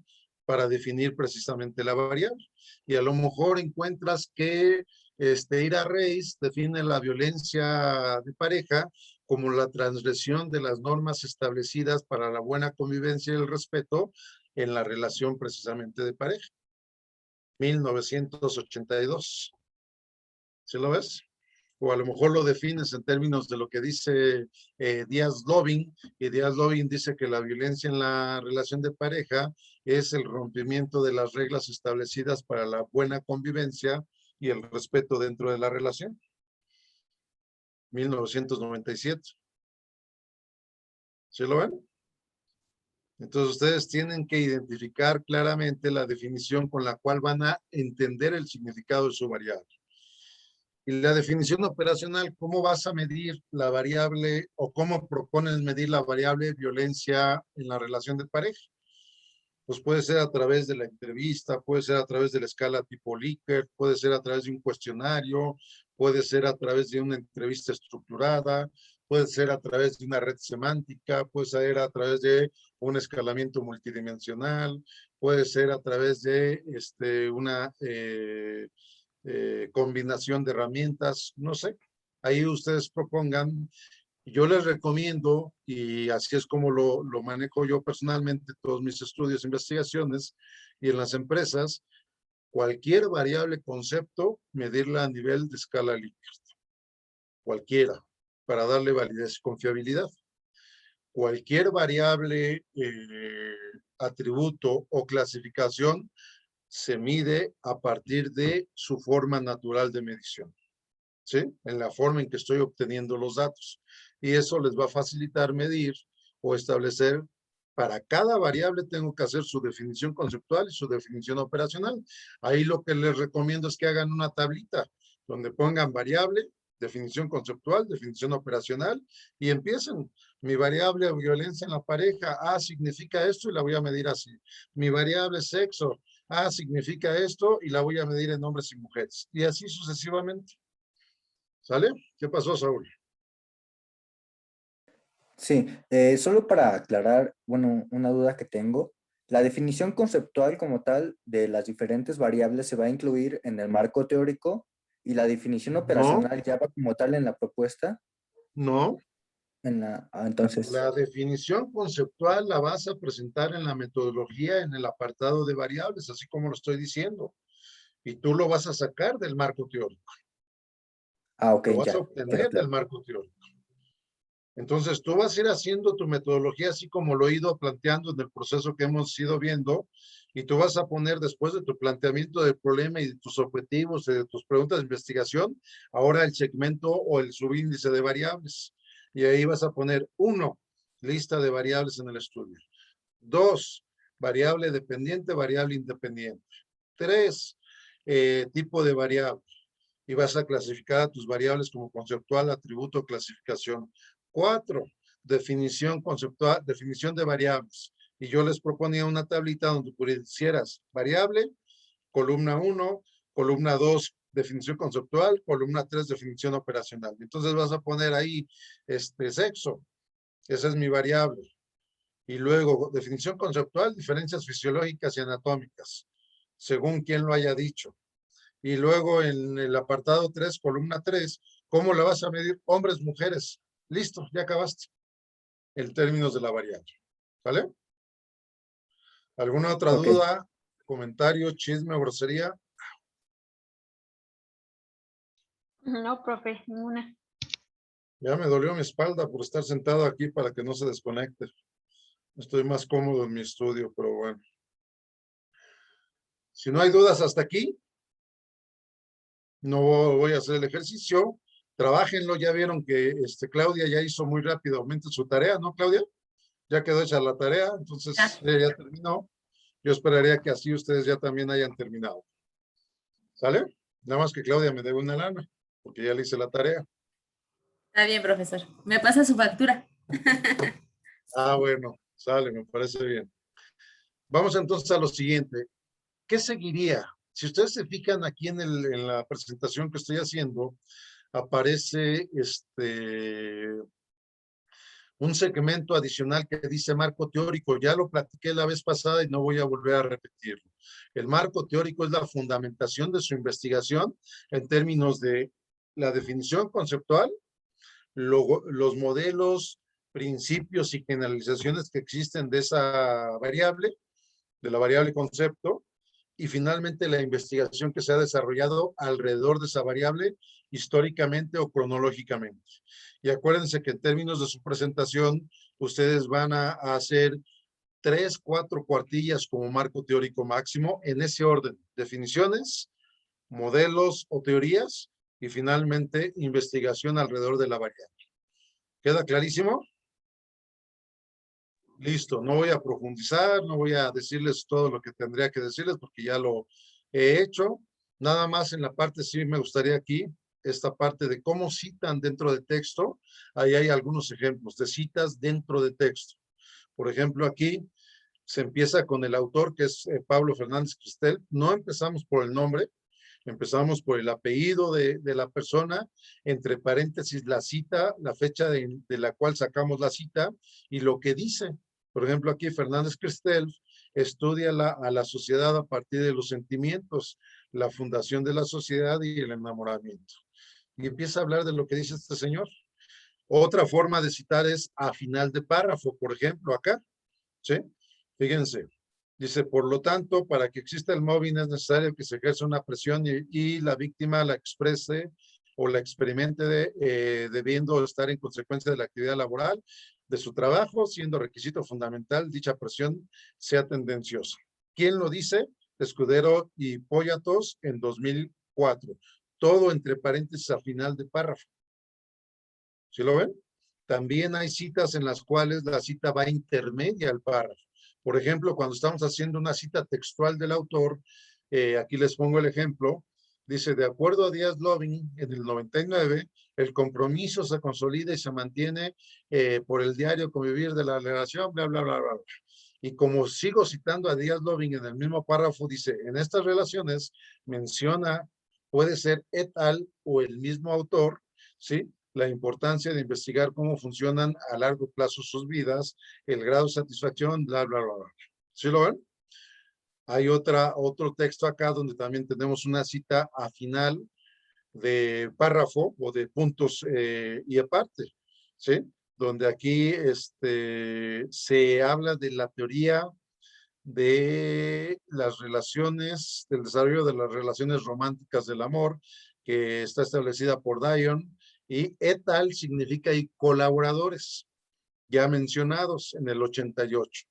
para definir precisamente la variable. Y a lo mejor encuentras que Ira Reis define la violencia de pareja como la transgresión de las normas establecidas para la buena convivencia y el respeto en la relación precisamente de pareja. 1982. ¿Sí lo ves? O a lo mejor lo defines en términos de lo que dice Díaz-Loving, y Díaz-Loving dice que la violencia en la relación de pareja es el rompimiento de las reglas establecidas para la buena convivencia y el respeto dentro de la relación. 1997. ¿Sí lo ven? Entonces ustedes tienen que identificar claramente la definición con la cual van a entender el significado de su variable. Y la definición operacional, ¿cómo vas a medir la variable o cómo propones medir la variable violencia en la relación de pareja? Pues puede ser a través de la entrevista, puede ser a través de la escala tipo Likert, puede ser a través de un cuestionario, puede ser a través de una entrevista estructurada, puede ser a través de una red semántica, puede ser a través de un escalamiento multidimensional, puede ser a través de una combinación de herramientas, no sé. Ahí ustedes propongan. Yo les recomiendo, y así es como lo manejo yo personalmente, todos mis estudios, investigaciones, y en las empresas, cualquier variable concepto, medirla a nivel de escala Likert. Cualquiera, para darle validez y confiabilidad. Cualquier variable, atributo o clasificación se mide a partir de su forma natural de medición. ¿Sí? En la forma en que estoy obteniendo los datos. y eso les va a facilitar medir o establecer. Para cada variable tengo que hacer su definición conceptual y su definición operacional. Ahí lo que les recomiendo es que hagan una tablita donde pongan variable, definición conceptual, definición operacional y empiecen. Mi variable violencia en la pareja, significa esto y la voy a medir así. Mi variable sexo, significa esto y la voy a medir en hombres y mujeres. Y así sucesivamente. ¿Sale? ¿Qué pasó, Saúl? Sí, solo para aclarar, bueno, una duda que tengo. La definición conceptual como tal de las diferentes variables se va a incluir en el marco teórico y la definición operacional ya va como tal en la propuesta. No. Entonces. La definición conceptual la vas a presentar en la metodología, en el apartado de variables, así como lo estoy diciendo. Y tú lo vas a sacar del marco teórico. Ok, lo vas ya. a obtener del marco teórico. Entonces, tú vas a ir haciendo tu metodología así como lo he ido planteando en el proceso que hemos ido viendo, y tú vas a poner después de tu planteamiento del problema y de tus objetivos, de tus preguntas de investigación, ahora el segmento o el subíndice de variables. Y ahí vas a poner 1, lista de variables en el estudio. 2, variable dependiente, variable independiente. 3, tipo de variable. Y vas a clasificar a tus variables como conceptual, atributo, clasificación. 4, definición conceptual, definición de variables. Y yo les proponía una tablita donde pusieras variable, columna 1, columna 2, definición conceptual, columna 3, definición operacional. Entonces vas a poner ahí sexo, esa es mi variable. Y luego definición conceptual, diferencias fisiológicas y anatómicas, según quien lo haya dicho. Y luego en el apartado 3, columna 3, ¿cómo la vas a medir? Hombres, mujeres. Listo, ya acabaste. En términos de la variable. ¿Vale? ¿Alguna otra duda, comentario, chisme o grosería? No, profe, ninguna. Ya me dolió mi espalda por estar sentado aquí para que no se desconecte. Estoy más cómodo en mi estudio, pero bueno. Si no hay dudas hasta aquí, no voy a hacer el ejercicio. Trabájenlo, ya vieron que Claudia ya hizo muy rápidamente su tarea, ¿no, Claudia? Ya quedó hecha la tarea, entonces ya terminó. Yo esperaría que así ustedes ya también hayan terminado. ¿Sale? Nada más que Claudia me debe una lana, porque ya le hice la tarea. Está bien, profesor. Me pasa su factura. Bueno, sale, me parece bien. Vamos entonces a lo siguiente. ¿Qué seguiría? Si ustedes se fijan aquí en la presentación que estoy haciendo, aparece un segmento adicional que dice marco teórico. Ya lo platiqué la vez pasada y no voy a volver a repetirlo. El marco teórico es la fundamentación de su investigación en términos de la definición conceptual, los modelos, principios y generalizaciones que existen de esa variable, de la variable concepto, y finalmente la investigación que se ha desarrollado alrededor de esa variable históricamente o cronológicamente. Y acuérdense que en términos de su presentación, ustedes van a hacer 3, 4 cuartillas como marco teórico máximo en ese orden: definiciones, modelos o teorías y finalmente investigación alrededor de la variable. ¿Queda clarísimo? Listo, no voy a profundizar, no voy a decirles todo lo que tendría que decirles porque ya lo he hecho. Nada más en la parte, sí me gustaría aquí, esta parte de cómo citan dentro de texto. Ahí hay algunos ejemplos de citas dentro de texto. Por ejemplo, aquí se empieza con el autor, que es Pablo Fernández Cristel. No empezamos por el nombre, empezamos por el apellido de la persona, entre paréntesis la cita, la fecha de la cual sacamos la cita y lo que dice. Por ejemplo, aquí Fernández Cristel estudia a la sociedad a partir de los sentimientos, la fundación de la sociedad y el enamoramiento. Y empieza a hablar de lo que dice este señor. Otra forma de citar es a final de párrafo, por ejemplo, acá. ¿Sí? Fíjense. Dice, por lo tanto, para que exista el mobbing es necesario que se ejerza una presión y la víctima la exprese o la experimente debiendo estar en consecuencia de la actividad laboral de su trabajo, siendo requisito fundamental dicha presión sea tendenciosa. ¿Quién lo dice? Escudero y Poyatos en 2004. Todo entre paréntesis a final de párrafo. ¿Sí lo ven? También hay citas en las cuales la cita va intermedia al párrafo. Por ejemplo, cuando estamos haciendo una cita textual del autor, aquí les pongo el ejemplo, dice, de acuerdo a Díaz Loving, en el 99, el compromiso se consolida y se mantiene por el diario convivir de la relación, bla, bla, bla, bla, bla. Y como sigo citando a Díaz Loving en el mismo párrafo, dice, en estas relaciones menciona, puede ser et al o el mismo autor, ¿sí? La importancia de investigar cómo funcionan a largo plazo sus vidas, el grado de satisfacción, bla, bla, bla, bla. ¿Sí lo ven? Hay otro texto acá donde también tenemos una cita a final de párrafo o de puntos y aparte, ¿sí? Donde aquí se habla de la teoría de las relaciones, del desarrollo de las relaciones románticas del amor, que está establecida por Dion, y et al significa y colaboradores, ya mencionados en el 88.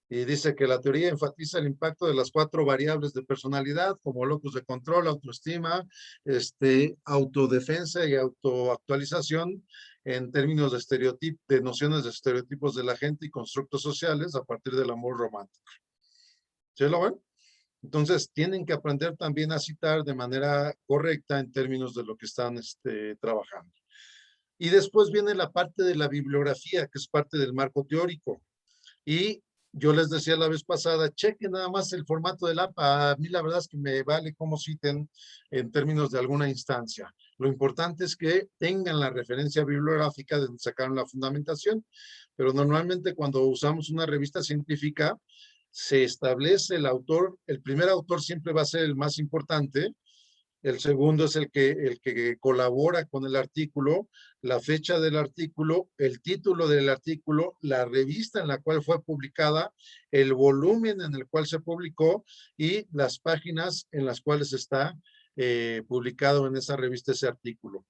Y dice que la teoría enfatiza el impacto de las 4 variables de personalidad, como locus de control, autoestima, autodefensa y autoactualización, en términos de nociones de estereotipos de la gente y constructos sociales a partir del amor romántico. ¿Sí lo ven? Entonces, tienen que aprender también a citar de manera correcta en términos de lo que están trabajando. Y después viene la parte de la bibliografía, que es parte del marco teórico. Y yo les decía la vez pasada, chequen nada más el formato del APA. A mí la verdad es que me vale cómo citen en términos de alguna instancia. Lo importante es que tengan la referencia bibliográfica de donde sacaron la fundamentación. Pero normalmente cuando usamos una revista científica, se establece el autor. El primer autor siempre va a ser el más importante. El segundo es el que colabora con el artículo, la fecha del artículo, el título del artículo, la revista en la cual fue publicada, el volumen en el cual se publicó y las páginas en las cuales está publicado en esa revista ese artículo.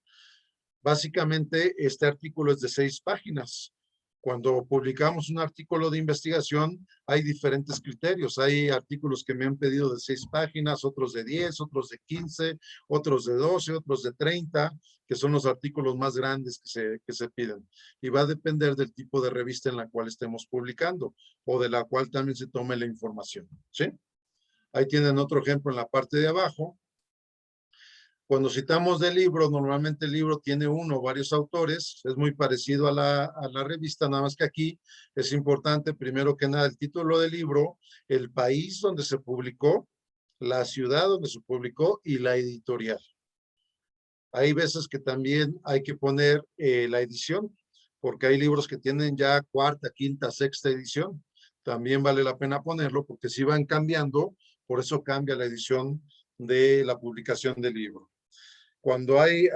Básicamente, este artículo es de 6 páginas. Cuando publicamos un artículo de investigación, hay diferentes criterios. Hay artículos que me han pedido de 6 páginas, otros de 10, otros de 15, otros de 12, otros de 30, que son los artículos más grandes que se piden. Y va a depender del tipo de revista en la cual estemos publicando o de la cual también se tome la información. ¿Sí? Ahí tienen otro ejemplo en la parte de abajo. Cuando citamos del libro, normalmente el libro tiene uno o varios autores, es muy parecido a la revista, nada más que aquí es importante, primero que nada, el título del libro, el país donde se publicó, la ciudad donde se publicó y la editorial. Hay veces que también hay que poner la edición, porque hay libros que tienen ya 4ª, 5ª, 6ª edición. También vale la pena ponerlo, porque si van cambiando, por eso cambia la edición de la publicación del libro. Cuando hay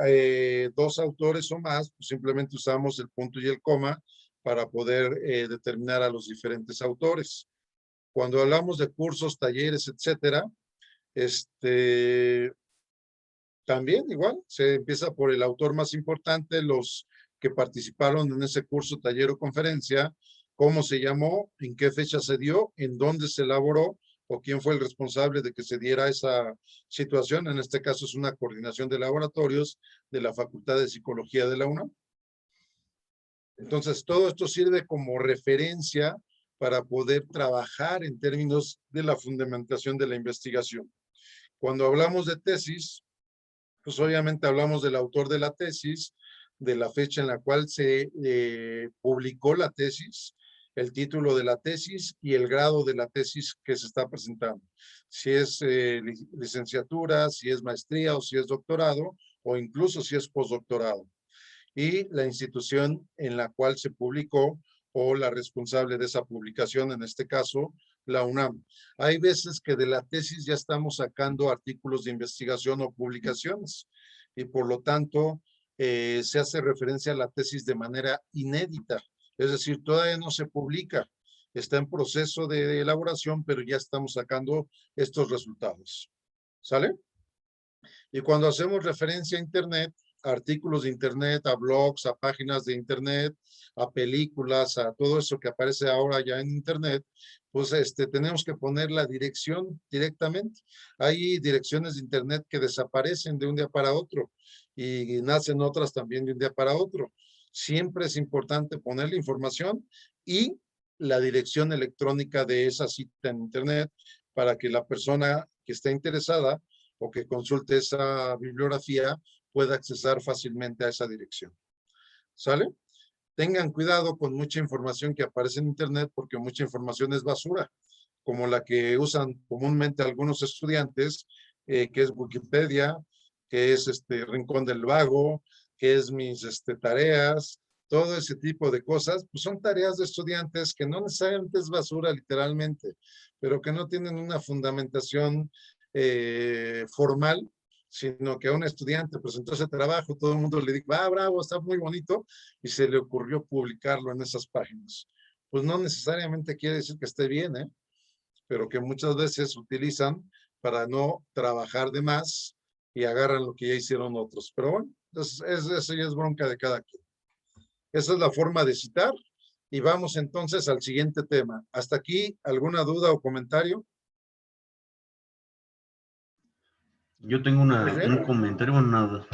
2 autores o más, pues simplemente usamos el punto y el coma para poder determinar a los diferentes autores. Cuando hablamos de cursos, talleres, etcétera, también igual, se empieza por el autor más importante, los que participaron en ese curso, taller o conferencia, cómo se llamó, en qué fecha se dio, en dónde se elaboró, o quién fue el responsable de que se diera esa situación. En este caso es una coordinación de laboratorios de la Facultad de Psicología de la UNAM. Entonces, todo esto sirve como referencia para poder trabajar en términos de la fundamentación de la investigación. Cuando hablamos de tesis, pues obviamente hablamos del autor de la tesis, de la fecha en la cual se publicó la tesis, el título de la tesis y el grado de la tesis que se está presentando. Si es licenciatura, si es maestría o si es doctorado, o incluso si es postdoctorado. Y la institución en la cual se publicó o la responsable de esa publicación, en este caso, la UNAM. Hay veces que de la tesis ya estamos sacando artículos de investigación o publicaciones y por lo tanto se hace referencia a la tesis de manera inédita. Es decir, todavía no se publica, está en proceso de elaboración, pero ya estamos sacando estos resultados. ¿Sale? Y cuando hacemos referencia a Internet, a artículos de Internet, a blogs, a páginas de Internet, a películas, a todo eso que aparece ahora ya en Internet, pues tenemos que poner la dirección directamente. Hay direcciones de Internet que desaparecen de un día para otro y nacen otras también de un día para otro. siempre es importante poner la información y la dirección electrónica de esa cita en internet para que la persona que esté interesada o que consulte esa bibliografía pueda accesar fácilmente a esa dirección. ¿Sale? Tengan cuidado con mucha información que aparece en internet porque mucha información es basura, como la que usan comúnmente algunos estudiantes, que es Wikipedia, que es Rincón del Vago, que es mis tareas, todo ese tipo de cosas, pues son tareas de estudiantes que no necesariamente es basura literalmente, pero que no tienen una fundamentación formal, sino que a un estudiante presentó ese trabajo, todo el mundo le dijo, bravo, está muy bonito, y se le ocurrió publicarlo en esas páginas. Pues no necesariamente quiere decir que esté bien, pero que muchas veces utilizan para no trabajar de más y agarran lo que ya hicieron otros. Pero bueno, eso ya es bronca de cada quien. Esa es la forma de citar. Y vamos entonces al siguiente tema. ¿Hasta aquí alguna duda o comentario? Yo tengo un comentario, bueno, nada.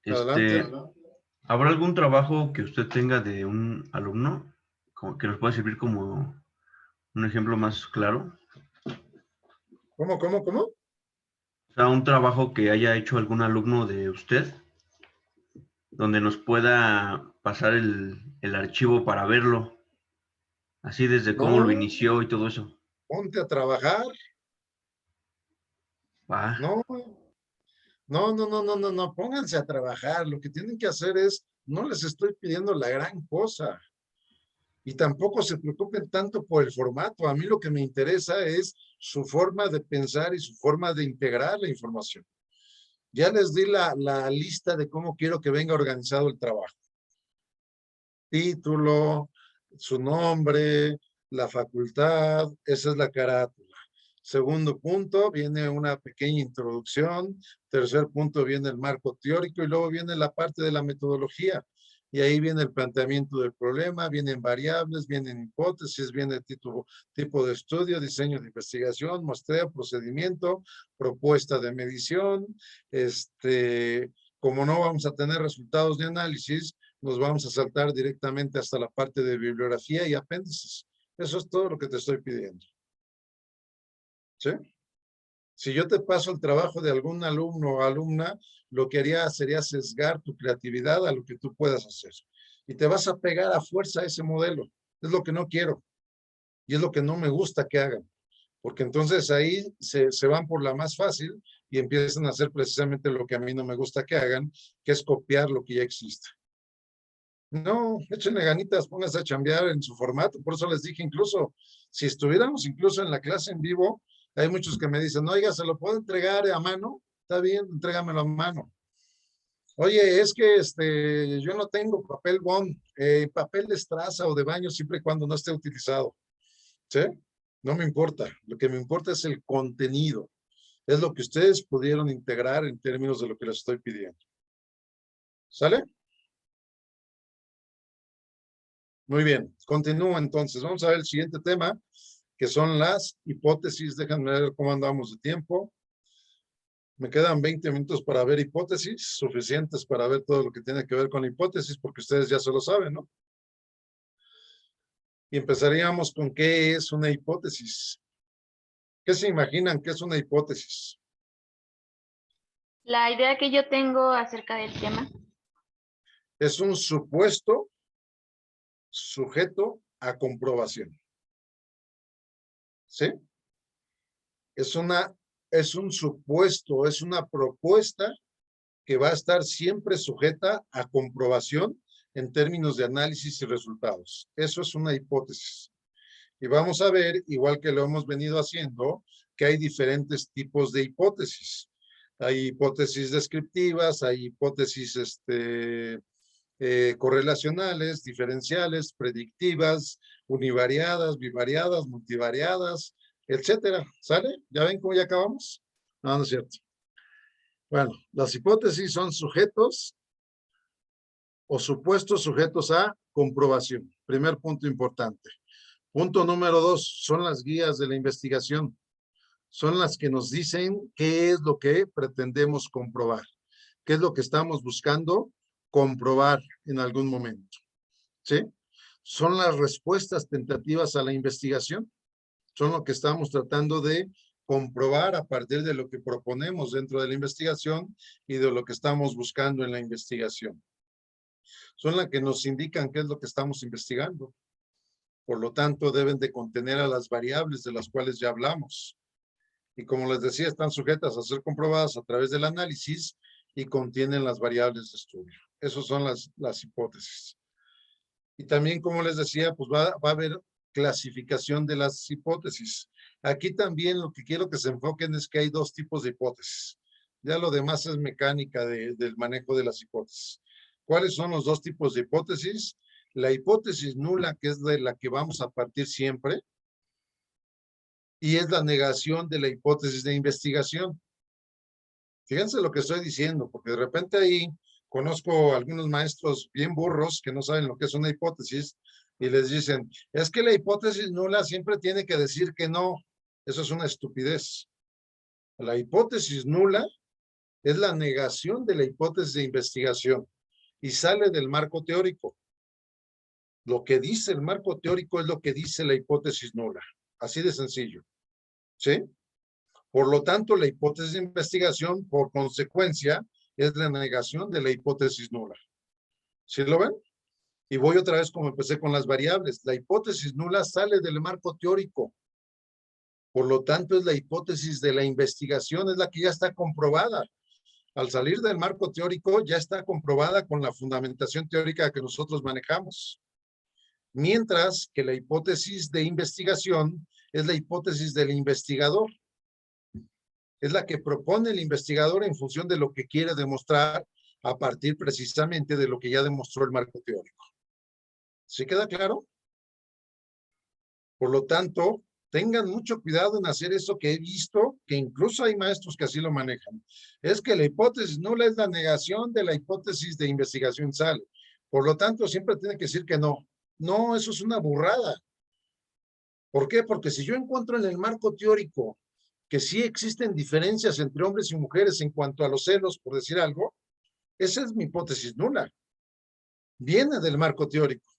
Adelante. ¿Habrá algún trabajo que usted tenga de un alumno que nos pueda servir como un ejemplo más claro? ¿Cómo? O sea, un trabajo que haya hecho algún alumno de usted, donde nos pueda pasar el archivo para verlo, así desde cómo lo inició y todo eso. Ponte a trabajar. No, pónganse a trabajar. Lo que tienen que hacer es, no les estoy pidiendo la gran cosa. Y tampoco se preocupen tanto por el formato. A mí lo que me interesa es su forma de pensar y su forma de integrar la información. Ya les di la lista de cómo quiero que venga organizado el trabajo. Título, su nombre, la facultad, esa es la carátula. Segundo punto, viene una pequeña introducción. Tercer punto, viene el marco teórico y luego viene la parte de la metodología. Y ahí viene el planteamiento del problema, vienen variables, vienen hipótesis, viene tipo de estudio, diseño de investigación, muestreo, procedimiento, propuesta de medición. Como no vamos a tener resultados de análisis, nos vamos a saltar directamente hasta la parte de bibliografía y apéndices. Eso es todo lo que te estoy pidiendo. ¿Sí? Si yo te paso el trabajo de algún alumno o alumna, lo que haría sería sesgar tu creatividad a lo que tú puedas hacer. Y te vas a pegar a fuerza a ese modelo. Es lo que no quiero. Y es lo que no me gusta que hagan. Porque entonces ahí se van por la más fácil y empiezan a hacer precisamente lo que a mí no me gusta que hagan, que es copiar lo que ya existe. No, échenle ganitas, pónganse a chambear en su formato. Por eso les dije incluso, si estuviéramos incluso en la clase en vivo, hay muchos que me dicen, oiga, ¿se lo puedo entregar a mano? Está bien, entrégamelo a mano. Oye, es que yo no tengo papel bond, papel de estraza o de baño siempre y cuando no esté utilizado. ¿Sí? No me importa. Lo que me importa es el contenido. Es lo que ustedes pudieron integrar en términos de lo que les estoy pidiendo. ¿Sale? Muy bien. Continúo entonces. Vamos a ver el siguiente tema, que son las hipótesis. Déjenme ver cómo andamos de tiempo. Me quedan 20 minutos para ver hipótesis, suficientes para ver todo lo que tiene que ver con hipótesis, porque ustedes ya se lo saben, ¿no? Y empezaríamos con qué es una hipótesis. ¿Qué se imaginan que es una hipótesis? La idea que yo tengo acerca del tema. Es un supuesto sujeto a comprobación. ¿Sí? Es un supuesto, es una propuesta que va a estar siempre sujeta a comprobación en términos de análisis y resultados. Eso es una hipótesis. Y vamos a ver, igual que lo hemos venido haciendo, que hay diferentes tipos de hipótesis. Hay hipótesis descriptivas, hay hipótesis correlacionales, diferenciales, predictivas, univariadas, bivariadas, multivariadas, etcétera. ¿Sale? ¿Ya ven cómo ya acabamos? No, no es cierto. Bueno, las hipótesis son sujetos o supuestos sujetos a comprobación. Primer punto importante. Punto número 2, son las guías de la investigación. Son las que nos dicen qué es lo que pretendemos comprobar. ¿Qué es lo que estamos buscando comprobar en algún momento. ¿Sí? Son las respuestas tentativas a la investigación. Son lo que estamos tratando de comprobar a partir de lo que proponemos dentro de la investigación y de lo que estamos buscando en la investigación. Son las que nos indican qué es lo que estamos investigando. Por lo tanto, deben de contener a las variables de las cuales ya hablamos. Y como les decía, están sujetas a ser comprobadas a través del análisis y contienen las variables de estudio. Esas son las hipótesis. Y también, como les decía, pues va a haber clasificación de las hipótesis. Aquí también lo que quiero que se enfoquen es que hay dos tipos de hipótesis. Ya lo demás es mecánica del manejo de las hipótesis. ¿Cuáles son los dos tipos de hipótesis? La hipótesis nula, que es de la que vamos a partir siempre, y es la negación de la hipótesis de investigación. Fíjense lo que estoy diciendo, porque de repente ahí conozco algunos maestros bien burros que no saben lo que es una hipótesis y les dicen, es que la hipótesis nula siempre tiene que decir que no. Eso es una estupidez. La hipótesis nula es la negación de la hipótesis de investigación y sale del marco teórico. Lo que dice el marco teórico es lo que dice la hipótesis nula. Así de sencillo. ¿Sí? Por lo tanto, la hipótesis de investigación, por consecuencia, es la negación de la hipótesis nula. ¿Sí lo ven? Y voy otra vez como empecé con las variables. La hipótesis nula sale del marco teórico. Por lo tanto, es la hipótesis de la investigación, es la que ya está comprobada. Al salir del marco teórico, ya está comprobada con la fundamentación teórica que nosotros manejamos. Mientras que la hipótesis de investigación es la hipótesis del investigador. Es la que propone el investigador en función de lo que quiere demostrar a partir precisamente de lo que ya demostró el marco teórico. ¿Sí queda claro? Por lo tanto, tengan mucho cuidado en hacer eso que he visto, que incluso hay maestros que así lo manejan. Es que la hipótesis nula es la negación de la hipótesis de investigación sale. Por lo tanto, siempre tiene que decir que no. No, eso es una burrada. ¿Por qué? Porque si yo encuentro en el marco teórico que sí existen diferencias entre hombres y mujeres en cuanto a los celos, por decir algo, esa es mi hipótesis nula. Viene del marco teórico.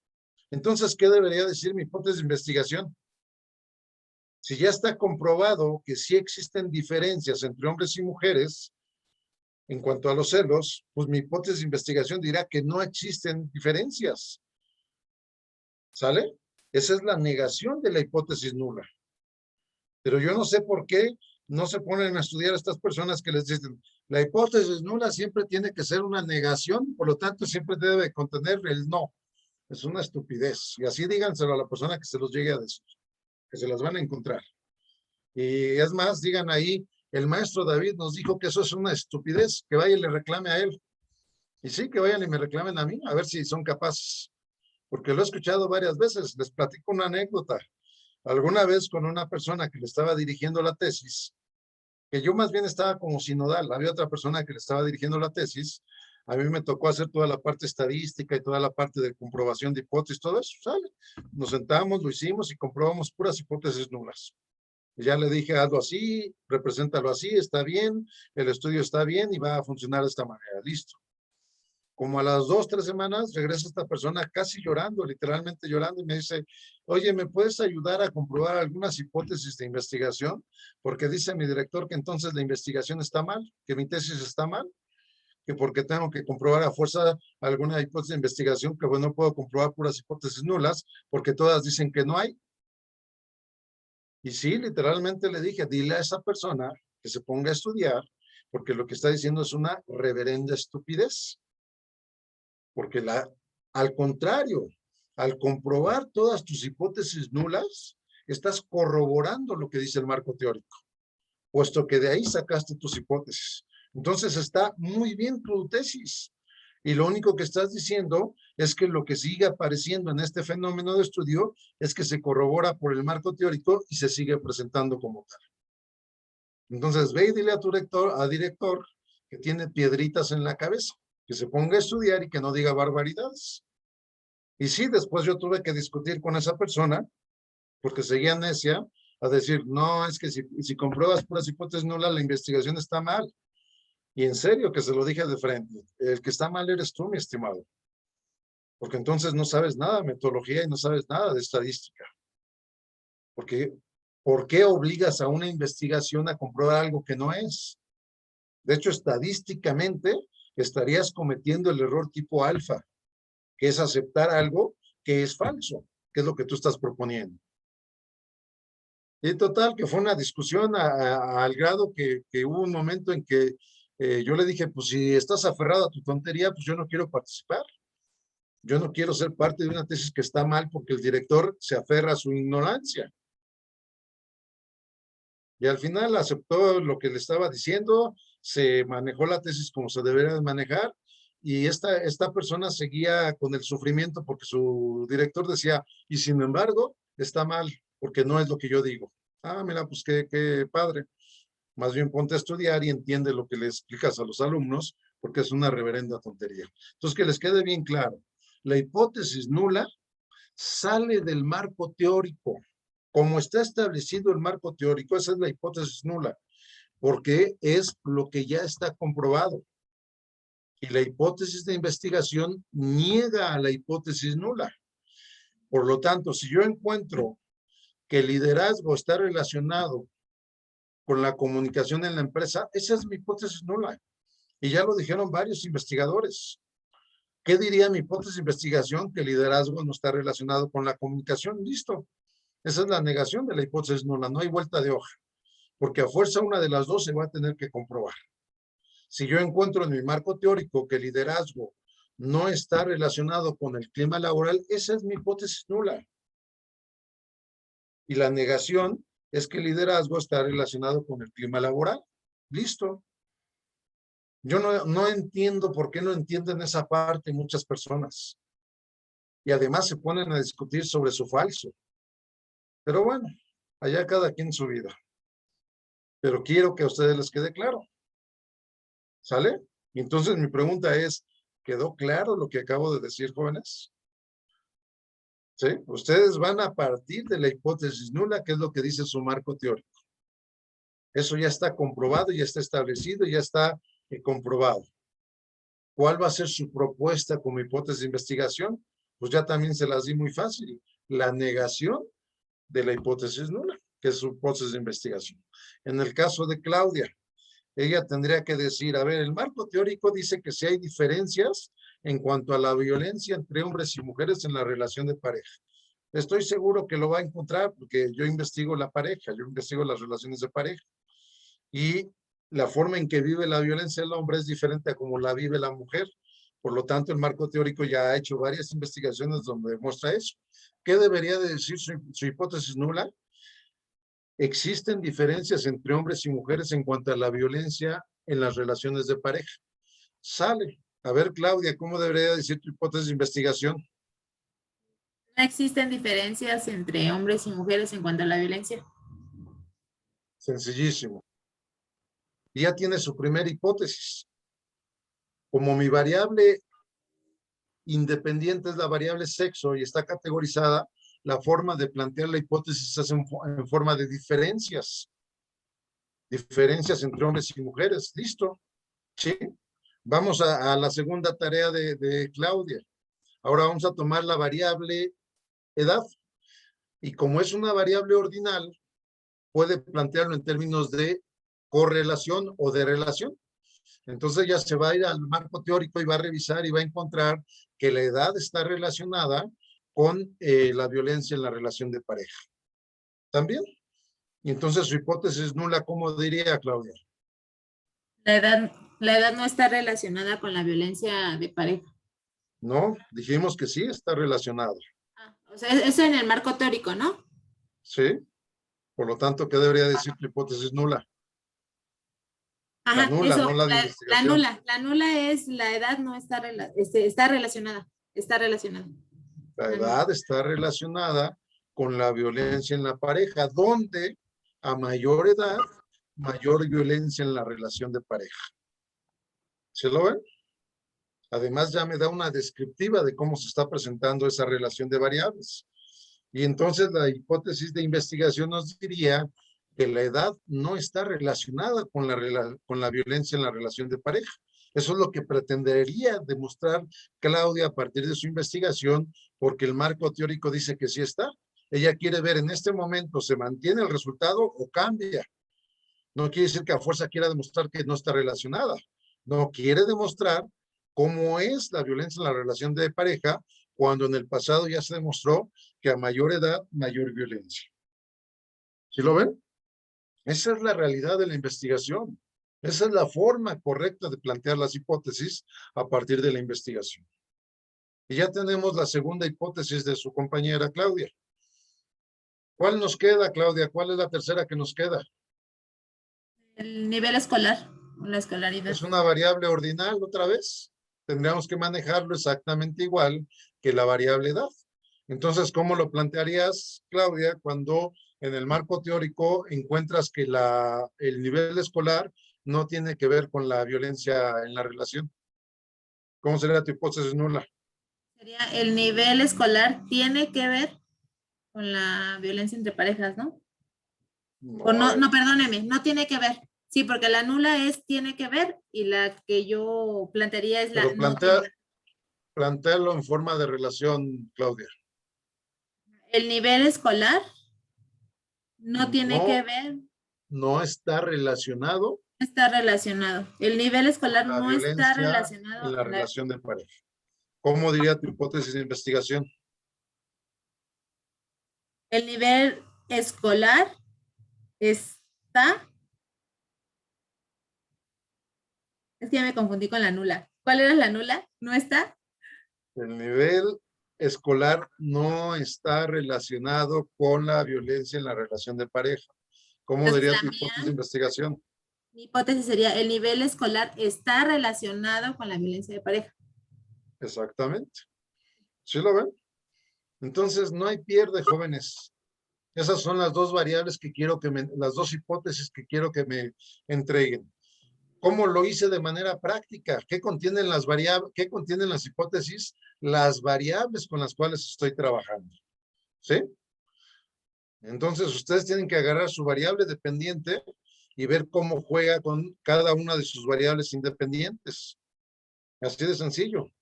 Entonces, ¿qué debería decir mi hipótesis de investigación? Si ya está comprobado que sí existen diferencias entre hombres y mujeres en cuanto a los celos, pues mi hipótesis de investigación dirá que no existen diferencias. ¿Sale? Esa es la negación de la hipótesis nula. Pero yo no sé por qué no se ponen a estudiar a estas personas que les dicen, la hipótesis nula siempre tiene que ser una negación, por lo tanto siempre debe contener el no. Es una estupidez. Y así díganselo a la persona que se los llegue a decir, que se las van a encontrar. Y es más, digan ahí, el maestro David nos dijo que eso es una estupidez, que vaya y le reclame a él. Y sí, que vayan y me reclamen a mí, a ver si son capaces. Porque lo he escuchado varias veces. Les platico una anécdota. Alguna vez con una persona que le estaba dirigiendo la tesis, que yo más bien estaba como sinodal, había otra persona que le estaba dirigiendo la tesis, a mí me tocó hacer toda la parte estadística y toda la parte de comprobación de hipótesis, todo eso, ¿sale? Nos sentamos, lo hicimos y comprobamos puras hipótesis nulas. Y ya le dije, hazlo así, represéntalo así, está bien, el estudio está bien y va a funcionar de esta manera, listo. Como a las 2, 3 semanas, regresa esta persona casi llorando, literalmente llorando, y me dice, oye, ¿me puedes ayudar a comprobar algunas hipótesis de investigación? Porque dice mi director que entonces la investigación está mal, que mi tesis está mal, que porque tengo que comprobar a fuerza alguna hipótesis de investigación, que pues no puedo comprobar puras hipótesis nulas, porque todas dicen que no hay. Y sí, literalmente le dije, dile a esa persona que se ponga a estudiar, porque lo que está diciendo es una reverenda estupidez. Porque al contrario, al comprobar todas tus hipótesis nulas, estás corroborando lo que dice el marco teórico, puesto que de ahí sacaste tus hipótesis. Entonces está muy bien tu tesis. Y lo único que estás diciendo es que lo que sigue apareciendo en este fenómeno de estudio es que se corrobora por el marco teórico y se sigue presentando como tal. Entonces ve y dile a tu director que tiene piedritas en la cabeza, que se ponga a estudiar y que no diga barbaridades. Y sí, después yo tuve que discutir con esa persona, porque seguía necia, a decir, no, es que si compruebas puras hipótesis nulas, la investigación está mal. Y en serio que se lo dije de frente. El que está mal eres tú, mi estimado. Porque entonces no sabes nada de metodología y no sabes nada de estadística. Porque, ¿por qué obligas a una investigación a comprobar algo que no es? De hecho, estadísticamente estarías cometiendo el error tipo alfa, que es aceptar algo que es falso, que es lo que tú estás proponiendo. Y total, que fue una discusión al grado que hubo un momento en que yo le dije, pues si estás aferrado a tu tontería, pues yo no quiero participar. Yo no quiero ser parte de una tesis que está mal porque el director se aferra a su ignorancia. Y al final aceptó lo que le estaba diciendo, se manejó la tesis como se debería de manejar, y esta persona seguía con el sufrimiento porque su director decía, y sin embargo, está mal, porque no es lo que yo digo. Ah, mira, pues qué padre. Más bien ponte a estudiar y entiende lo que le explicas a los alumnos, porque es una reverenda tontería. Entonces, que les quede bien claro, la hipótesis nula sale del marco teórico. Como está establecido el marco teórico, esa es la hipótesis nula, porque es lo que ya está comprobado. Y la hipótesis de investigación niega a la hipótesis nula. Por lo tanto, si yo encuentro que el liderazgo está relacionado con la comunicación en la empresa, esa es mi hipótesis nula. Y ya lo dijeron varios investigadores. ¿Qué diría mi hipótesis de investigación? Que el liderazgo no está relacionado con la comunicación. Listo. Esa es la negación de la hipótesis nula. No hay vuelta de hoja. Porque a fuerza una de las dos se va a tener que comprobar. Si yo encuentro en mi marco teórico que el liderazgo no está relacionado con el clima laboral, esa es mi hipótesis nula. Y la negación es que el liderazgo está relacionado con el clima laboral. Listo. Yo no entiendo por qué no entienden esa parte muchas personas. Y además se ponen a discutir sobre su falso. Pero bueno, allá cada quien su vida. Pero quiero que a ustedes les quede claro. ¿Sale? Y entonces mi pregunta es, ¿quedó claro lo que acabo de decir, jóvenes? ¿Sí? Ustedes van a partir de la hipótesis nula, que es lo que dice su marco teórico. Eso ya está comprobado, ya está establecido, ya está comprobado. ¿Cuál va a ser su propuesta como hipótesis de investigación? Pues ya también se las di muy fácil. La negación de la hipótesis nula, que es su hipótesis de investigación. En el caso de Claudia, ella tendría que decir, a ver, el marco teórico dice que si hay diferencias en cuanto a la violencia entre hombres y mujeres en la relación de pareja. Estoy seguro que lo va a encontrar porque yo investigo la pareja, yo investigo las relaciones de pareja. Y la forma en que vive la violencia del hombre es diferente a como la vive la mujer. Por lo tanto, el marco teórico ya ha hecho varias investigaciones donde demuestra eso. ¿Qué debería de decir su hipótesis nula? Existen diferencias entre hombres y mujeres en cuanto a la violencia en las relaciones de pareja. Sale. A ver, Claudia, ¿cómo debería decir tu hipótesis de investigación? No existen diferencias entre hombres y mujeres en cuanto a la violencia. Sencillísimo. Y ya tiene su primera hipótesis. Como mi variable independiente es la variable sexo y está categorizada, la forma de plantear la hipótesis es en forma de diferencias. Diferencias entre hombres y mujeres. ¿Listo? Sí. Vamos a la segunda tarea de Claudia. Ahora vamos a tomar la variable edad. Y como es una variable ordinal, puede plantearlo en términos de correlación o de relación. Entonces ya se va a ir al marco teórico y va a revisar y va a encontrar que la edad está relacionada con la violencia en la relación de pareja. ¿También? Y entonces su hipótesis nula, ¿cómo diría, Claudia? La edad no está relacionada con la violencia de pareja. No, dijimos que sí está relacionado. O sea, eso en el marco teórico, ¿no? Sí. Por lo tanto, ¿qué debería decir tu hipótesis nula? Ajá, la nula, eso, no la de investigación. La nula es la edad no está, está relacionada. La edad está relacionada con la violencia en la pareja, donde a mayor edad, mayor violencia en la relación de pareja. ¿Se lo ven? Además, ya me da una descriptiva de cómo se está presentando esa relación de variables. Y entonces la hipótesis de investigación nos diría que la edad no está relacionada con la violencia en la relación de pareja. Eso es lo que pretendería demostrar Claudia a partir de su investigación, porque el marco teórico dice que sí está. Ella quiere ver en este momento, ¿se mantiene el resultado o cambia? No quiere decir que a fuerza quiera demostrar que no está relacionada. No, quiere demostrar cómo es la violencia en la relación de pareja cuando en el pasado ya se demostró que a mayor edad, mayor violencia. ¿Sí lo ven? Esa es la realidad de la investigación. Esa es la forma correcta de plantear las hipótesis a partir de la investigación. Y ya tenemos la segunda hipótesis de su compañera Claudia. ¿Cuál nos queda, Claudia? ¿Cuál es la tercera que nos queda? El nivel escolar, la escolaridad. Es una variable ordinal otra vez. Tendríamos que manejarlo exactamente igual que la variable edad. Entonces, ¿cómo lo plantearías, Claudia, cuando en el marco teórico encuentras que el nivel escolar no tiene que ver con la violencia en la relación? ¿Cómo sería tu hipótesis nula? Sería el nivel escolar tiene que ver con la violencia entre parejas, ¿no? No, perdóneme, no tiene que ver. Sí, porque la nula tiene que ver y la que yo plantearía es la Pero no tiene que ver. plantéalo en forma de relación, Claudia. El nivel escolar no tiene que ver. No está relacionado. Está relacionado. El nivel escolar La no violencia está relacionado en la relación de pareja. ¿Cómo diría tu hipótesis de investigación? El nivel escolar está. Es que ya me confundí con la nula. ¿Cuál era la nula? ¿No está? El nivel escolar no está relacionado con la violencia en la relación de pareja. ¿Cómo diría tu hipótesis de investigación? Mi hipótesis sería, el nivel escolar está relacionado con la violencia de pareja. Exactamente. ¿Sí lo ven? Entonces, no hay pierde, jóvenes. Esas son las dos variables que quiero las dos hipótesis que quiero que me entreguen. ¿Cómo lo hice de manera práctica? ¿Qué contienen las variables? ¿Qué contienen las hipótesis? Las variables con las cuales estoy trabajando. ¿Sí? Entonces, ustedes tienen que agarrar su variable dependiente y ver cómo juega con cada una de sus variables independientes. Así de sencillo.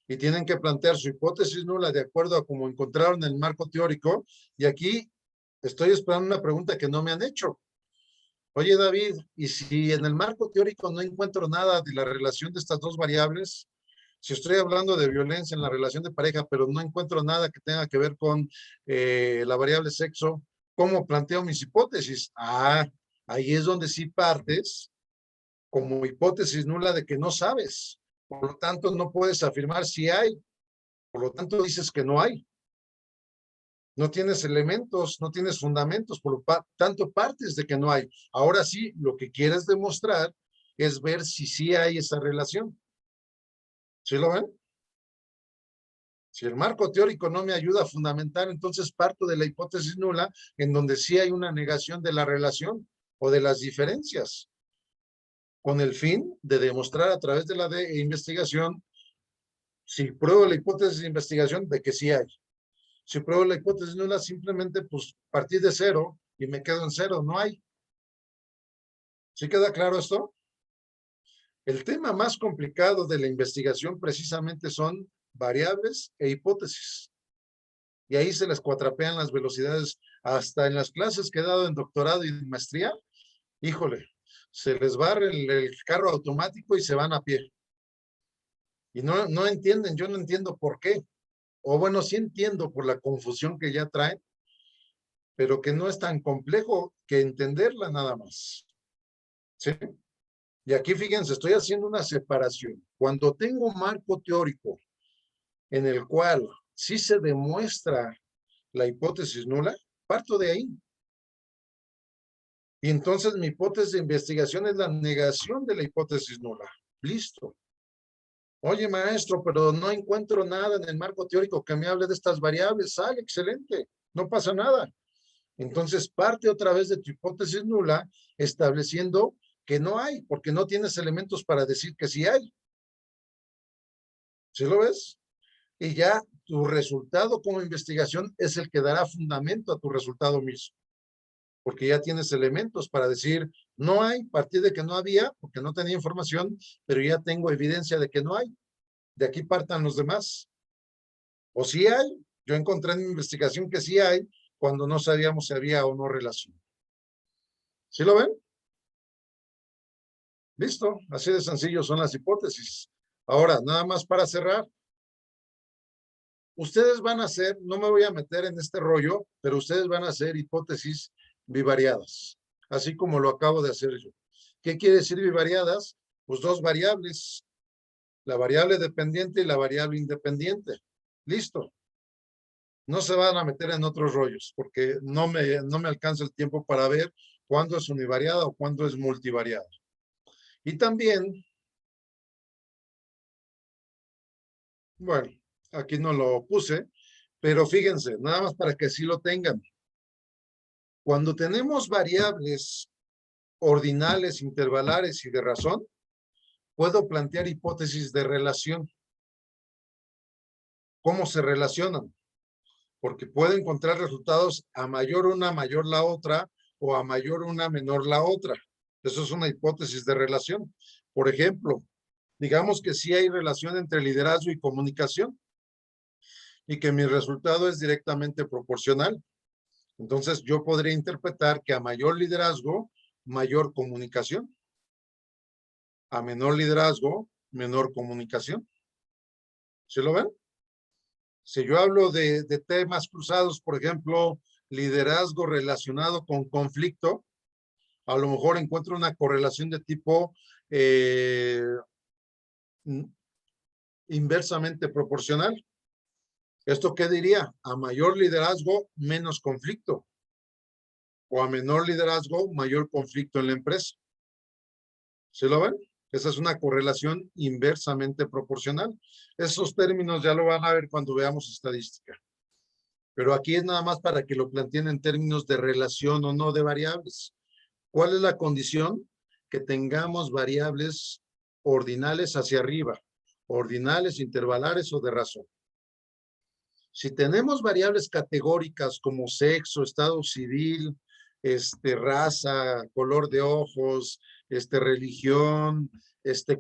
Y tienen que plantear su hipótesis nula de acuerdo a cómo encontraron el marco teórico. Y aquí estoy esperando una pregunta que no me han hecho. Oye, David, ¿y si en el marco teórico no encuentro nada de la relación de estas dos variables? Si estoy hablando de violencia en la relación de pareja, pero no encuentro nada que tenga que ver con la variable sexo, ¿cómo planteo mis hipótesis? Ah, ahí es donde sí partes como hipótesis nula de que no sabes. Por lo tanto, no puedes afirmar si hay. Por lo tanto, dices que no hay. No tienes elementos, no tienes fundamentos, por lo tanto partes de que no hay. Ahora sí, lo que quieres demostrar es ver si sí hay esa relación. ¿Sí lo ven? Si el marco teórico no me ayuda a fundamentar, entonces parto de la hipótesis nula en donde sí hay una negación de la relación o de las diferencias, con el fin de demostrar a través de la investigación, si pruebo la hipótesis de investigación, de que sí hay. Si pruebo la hipótesis nula, simplemente pues partir de cero y me quedo en cero, no hay. ¿Sí queda claro esto? El tema más complicado de la investigación precisamente son variables e hipótesis. Y ahí se les cuatrapean las velocidades. Hasta en las clases que he dado en doctorado y en maestría, híjole, se les barre el carro automático y se van a pie. Y no entienden, yo no entiendo por qué. O bueno, sí entiendo por la confusión que ya traen, pero que no es tan complejo que entenderla nada más. ¿Sí? Y aquí fíjense, estoy haciendo una separación. Cuando tengo un marco teórico en el cual sí se demuestra la hipótesis nula, parto de ahí. Y entonces mi hipótesis de investigación es la negación de la hipótesis nula. Listo. Oye, maestro, pero no encuentro nada en el marco teórico que me hable de estas variables. Sale, excelente, no pasa nada. Entonces, parte otra vez de tu hipótesis nula, estableciendo que no hay, porque no tienes elementos para decir que sí hay. ¿Sí lo ves? Y ya tu resultado como investigación es el que dará fundamento a tu resultado mismo. porque ya tienes elementos para decir, no hay, a partir de que no había, porque no tenía información, pero ya tengo evidencia de que no hay. De aquí partan los demás. O sí hay, yo encontré en mi investigación que sí hay, cuando no sabíamos si había o no relación. ¿Sí lo ven? Listo, así de sencillo son las hipótesis. Ahora, nada más para cerrar. Ustedes van a hacer, no me voy a meter en este rollo, pero ustedes van a hacer hipótesis bivariadas, así como lo acabo de hacer yo. ¿Qué quiere decir bivariadas? Pues dos variables, la variable dependiente y la variable independiente. Listo. No se van a meter en otros rollos, porque no me alcanza el tiempo para ver cuándo es univariada o cuándo es multivariada. Y también, bueno, aquí no lo puse, pero fíjense, nada más para que así lo tengan. Cuando tenemos variables ordinales, intervalares y de razón, puedo plantear hipótesis de relación. ¿Cómo se relacionan? Porque puedo encontrar resultados a mayor una, mayor la otra, o a mayor una, menor la otra. Eso es una hipótesis de relación. Por ejemplo, digamos que sí hay relación entre liderazgo y comunicación, y que mi resultado es directamente proporcional. Entonces, yo podría interpretar que a mayor liderazgo, mayor comunicación. A menor liderazgo, menor comunicación. ¿Sí lo ven? Si yo hablo de temas cruzados, por ejemplo, liderazgo relacionado con conflicto, a lo mejor encuentro una correlación de tipo inversamente proporcional. ¿Esto qué diría? A mayor liderazgo, menos conflicto. O a menor liderazgo, mayor conflicto en la empresa. ¿Sí lo ven? Esa es una correlación inversamente proporcional. Esos términos ya lo van a ver cuando veamos estadística. Pero aquí es nada más para que lo planteen en términos de relación o no de variables. ¿Cuál es la condición? Que tengamos variables ordinales hacia arriba, ordinales, intervalares o de razón. Si tenemos variables categóricas como sexo, estado civil, raza, color de ojos, religión,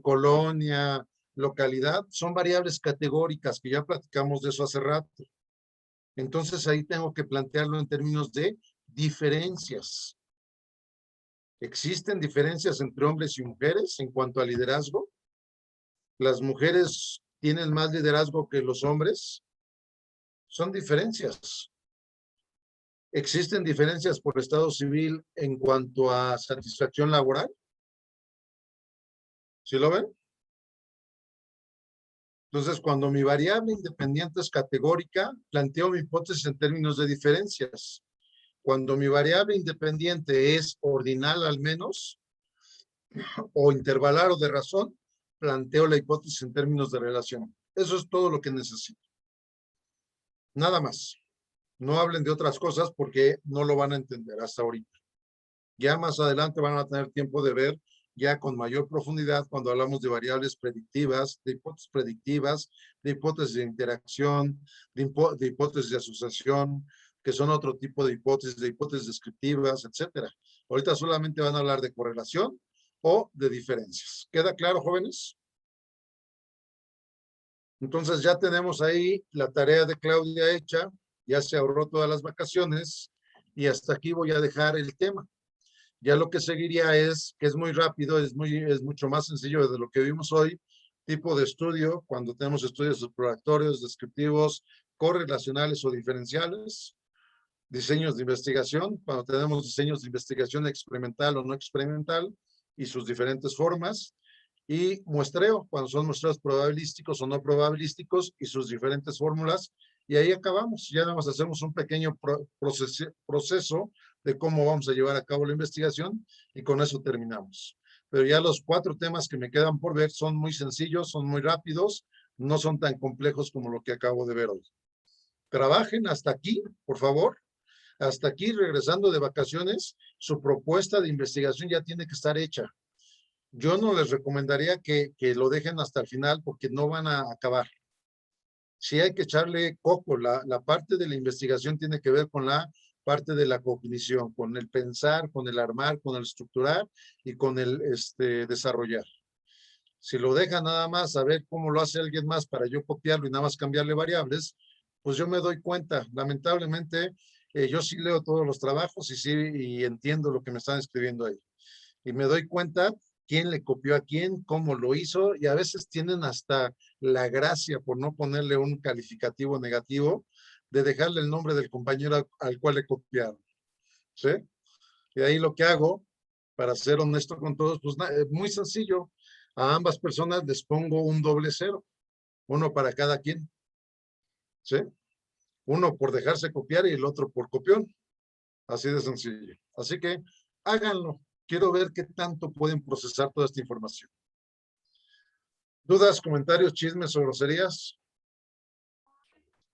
colonia, localidad, son variables categóricas que ya platicamos de eso hace rato. Entonces ahí tengo que plantearlo en términos de diferencias. ¿Existen diferencias entre hombres y mujeres en cuanto a liderazgo? ¿Las mujeres tienen más liderazgo que los hombres? Son diferencias. ¿Existen diferencias por estado civil en cuanto a satisfacción laboral? ¿Sí lo ven? Entonces, cuando mi variable independiente es categórica, planteo mi hipótesis en términos de diferencias. Cuando mi variable independiente es ordinal al menos, o intervalar o de razón, planteo la hipótesis en términos de relación. Eso es todo lo que necesito. Nada más. No hablen de otras cosas porque no lo van a entender hasta ahorita. Ya más adelante van a tener tiempo de ver ya con mayor profundidad cuando hablamos de variables predictivas, de hipótesis de interacción, de hipótesis de asociación, que son otro tipo de hipótesis descriptivas, etcétera. Ahorita solamente van a hablar de correlación o de diferencias. ¿Queda claro, jóvenes? Entonces ya tenemos ahí la tarea de Claudia hecha, ya se ahorró todas las vacaciones y hasta aquí voy a dejar el tema. Ya lo que seguiría es, que es muy rápido, es mucho más sencillo de lo que vimos hoy, tipo de estudio, cuando tenemos estudios exploratorios, descriptivos, correlacionales o diferenciales, diseños de investigación, cuando tenemos diseños de investigación experimental o no experimental y sus diferentes formas, y muestreo, cuando son muestreos probabilísticos o no probabilísticos y sus diferentes fórmulas, y ahí acabamos. Ya nada más hacemos un pequeño proceso de cómo vamos a llevar a cabo la investigación y con eso terminamos. Pero ya los 4 temas que me quedan por ver son muy sencillos, son muy rápidos, no son tan complejos como lo que acabo de ver hoy. Trabajen hasta aquí, por favor. Hasta aquí, regresando de vacaciones, su propuesta de investigación ya tiene que estar hecha. Yo no les recomendaría que lo dejen hasta el final porque no van a acabar. Sí hay que echarle coco. La parte de la investigación tiene que ver con la parte de la cognición, con el pensar, con el armar, con el estructurar y con el desarrollar. Si lo deja nada más a ver cómo lo hace alguien más para yo copiarlo y nada más cambiarle variables, pues yo me doy cuenta. Lamentablemente, yo sí leo todos los trabajos y sí y entiendo lo que me están escribiendo ahí. Y me doy cuenta quién le copió a quién, cómo lo hizo, y a veces tienen hasta la gracia, por no ponerle un calificativo negativo, de dejarle el nombre del compañero al cual le copiaron. ¿Sí? Y ahí lo que hago, para ser honesto con todos, pues muy sencillo. A ambas personas les pongo un doble cero, uno para cada quien. ¿Sí? Uno por dejarse copiar y el otro por copión. Así de sencillo. Así que háganlo. Quiero ver qué tanto pueden procesar toda esta información. ¿Dudas, comentarios, chismes o groserías?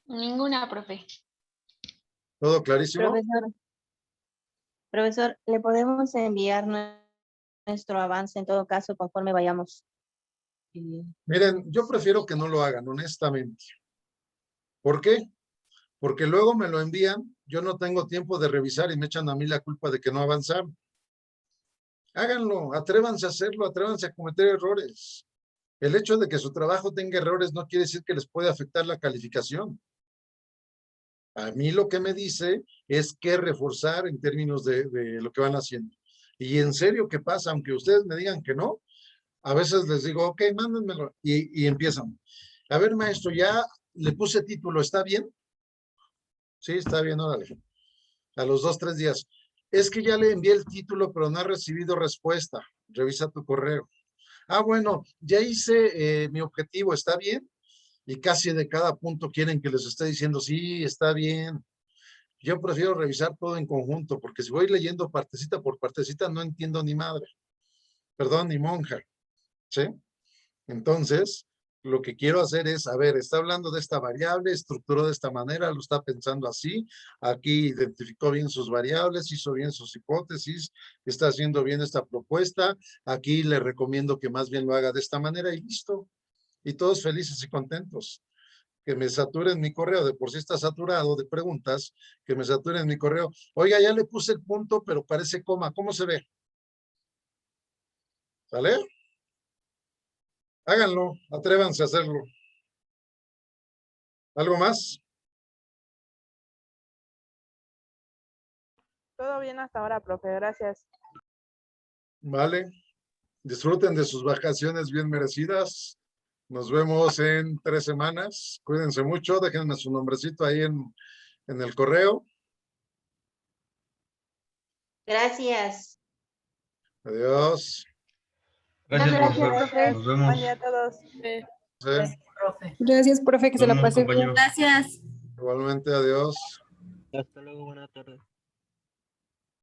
Ninguna, profe. ¿Todo clarísimo? Profesor, ¿le podemos enviar nuestro avance en todo caso conforme vayamos? Miren, yo prefiero que no lo hagan, honestamente. ¿Por qué? Porque luego me lo envían, yo no tengo tiempo de revisar y me echan a mí la culpa de que no avanzaron. Háganlo, atrévanse a hacerlo, atrévanse a cometer errores. El hecho de que su trabajo tenga errores no quiere decir que les puede afectar la calificación. A mí lo que me dice es que reforzar en términos de lo que van haciendo. Y en serio, ¿qué pasa? Aunque ustedes me digan que no, a veces les digo, ok, mándenmelo. Y empiezan. A ver, maestro, ya le puse título, ¿está bien? Sí, está bien, órale. A los 2, 3 días. Es que ya le envié el título, pero no ha recibido respuesta. Revisa tu correo. Ah, bueno, ya hice mi objetivo, ¿está bien? Y casi de cada punto quieren que les esté diciendo, sí, está bien. Yo prefiero revisar todo en conjunto, porque si voy leyendo partecita por partecita, no entiendo ni madre. Perdón, ni monja. ¿Sí? Entonces, lo que quiero hacer es, a ver, está hablando de esta variable, estructuró de esta manera, lo está pensando así, aquí identificó bien sus variables, hizo bien sus hipótesis, está haciendo bien esta propuesta, aquí le recomiendo que más bien lo haga de esta manera y listo. Y todos felices y contentos. Que me saturen mi correo, de por sí está saturado de preguntas, que me saturen mi correo. Oiga, ya le puse el punto, pero parece coma, ¿cómo se ve? ¿Sale? Háganlo, atrévanse a hacerlo. ¿Algo más? Todo bien hasta ahora, profe, gracias. Vale. Disfruten de sus vacaciones bien merecidas. Nos vemos en 3 semanas. Cuídense mucho. Déjenme su nombrecito ahí en el correo. Gracias. Adiós. Gracias, profesor. Profe. Nos vemos. Buen día a todos. Sí. Gracias, profe, que se la Nos vemos, pase bien. compañeros. Gracias. Igualmente, adiós. Hasta luego, buena tarde.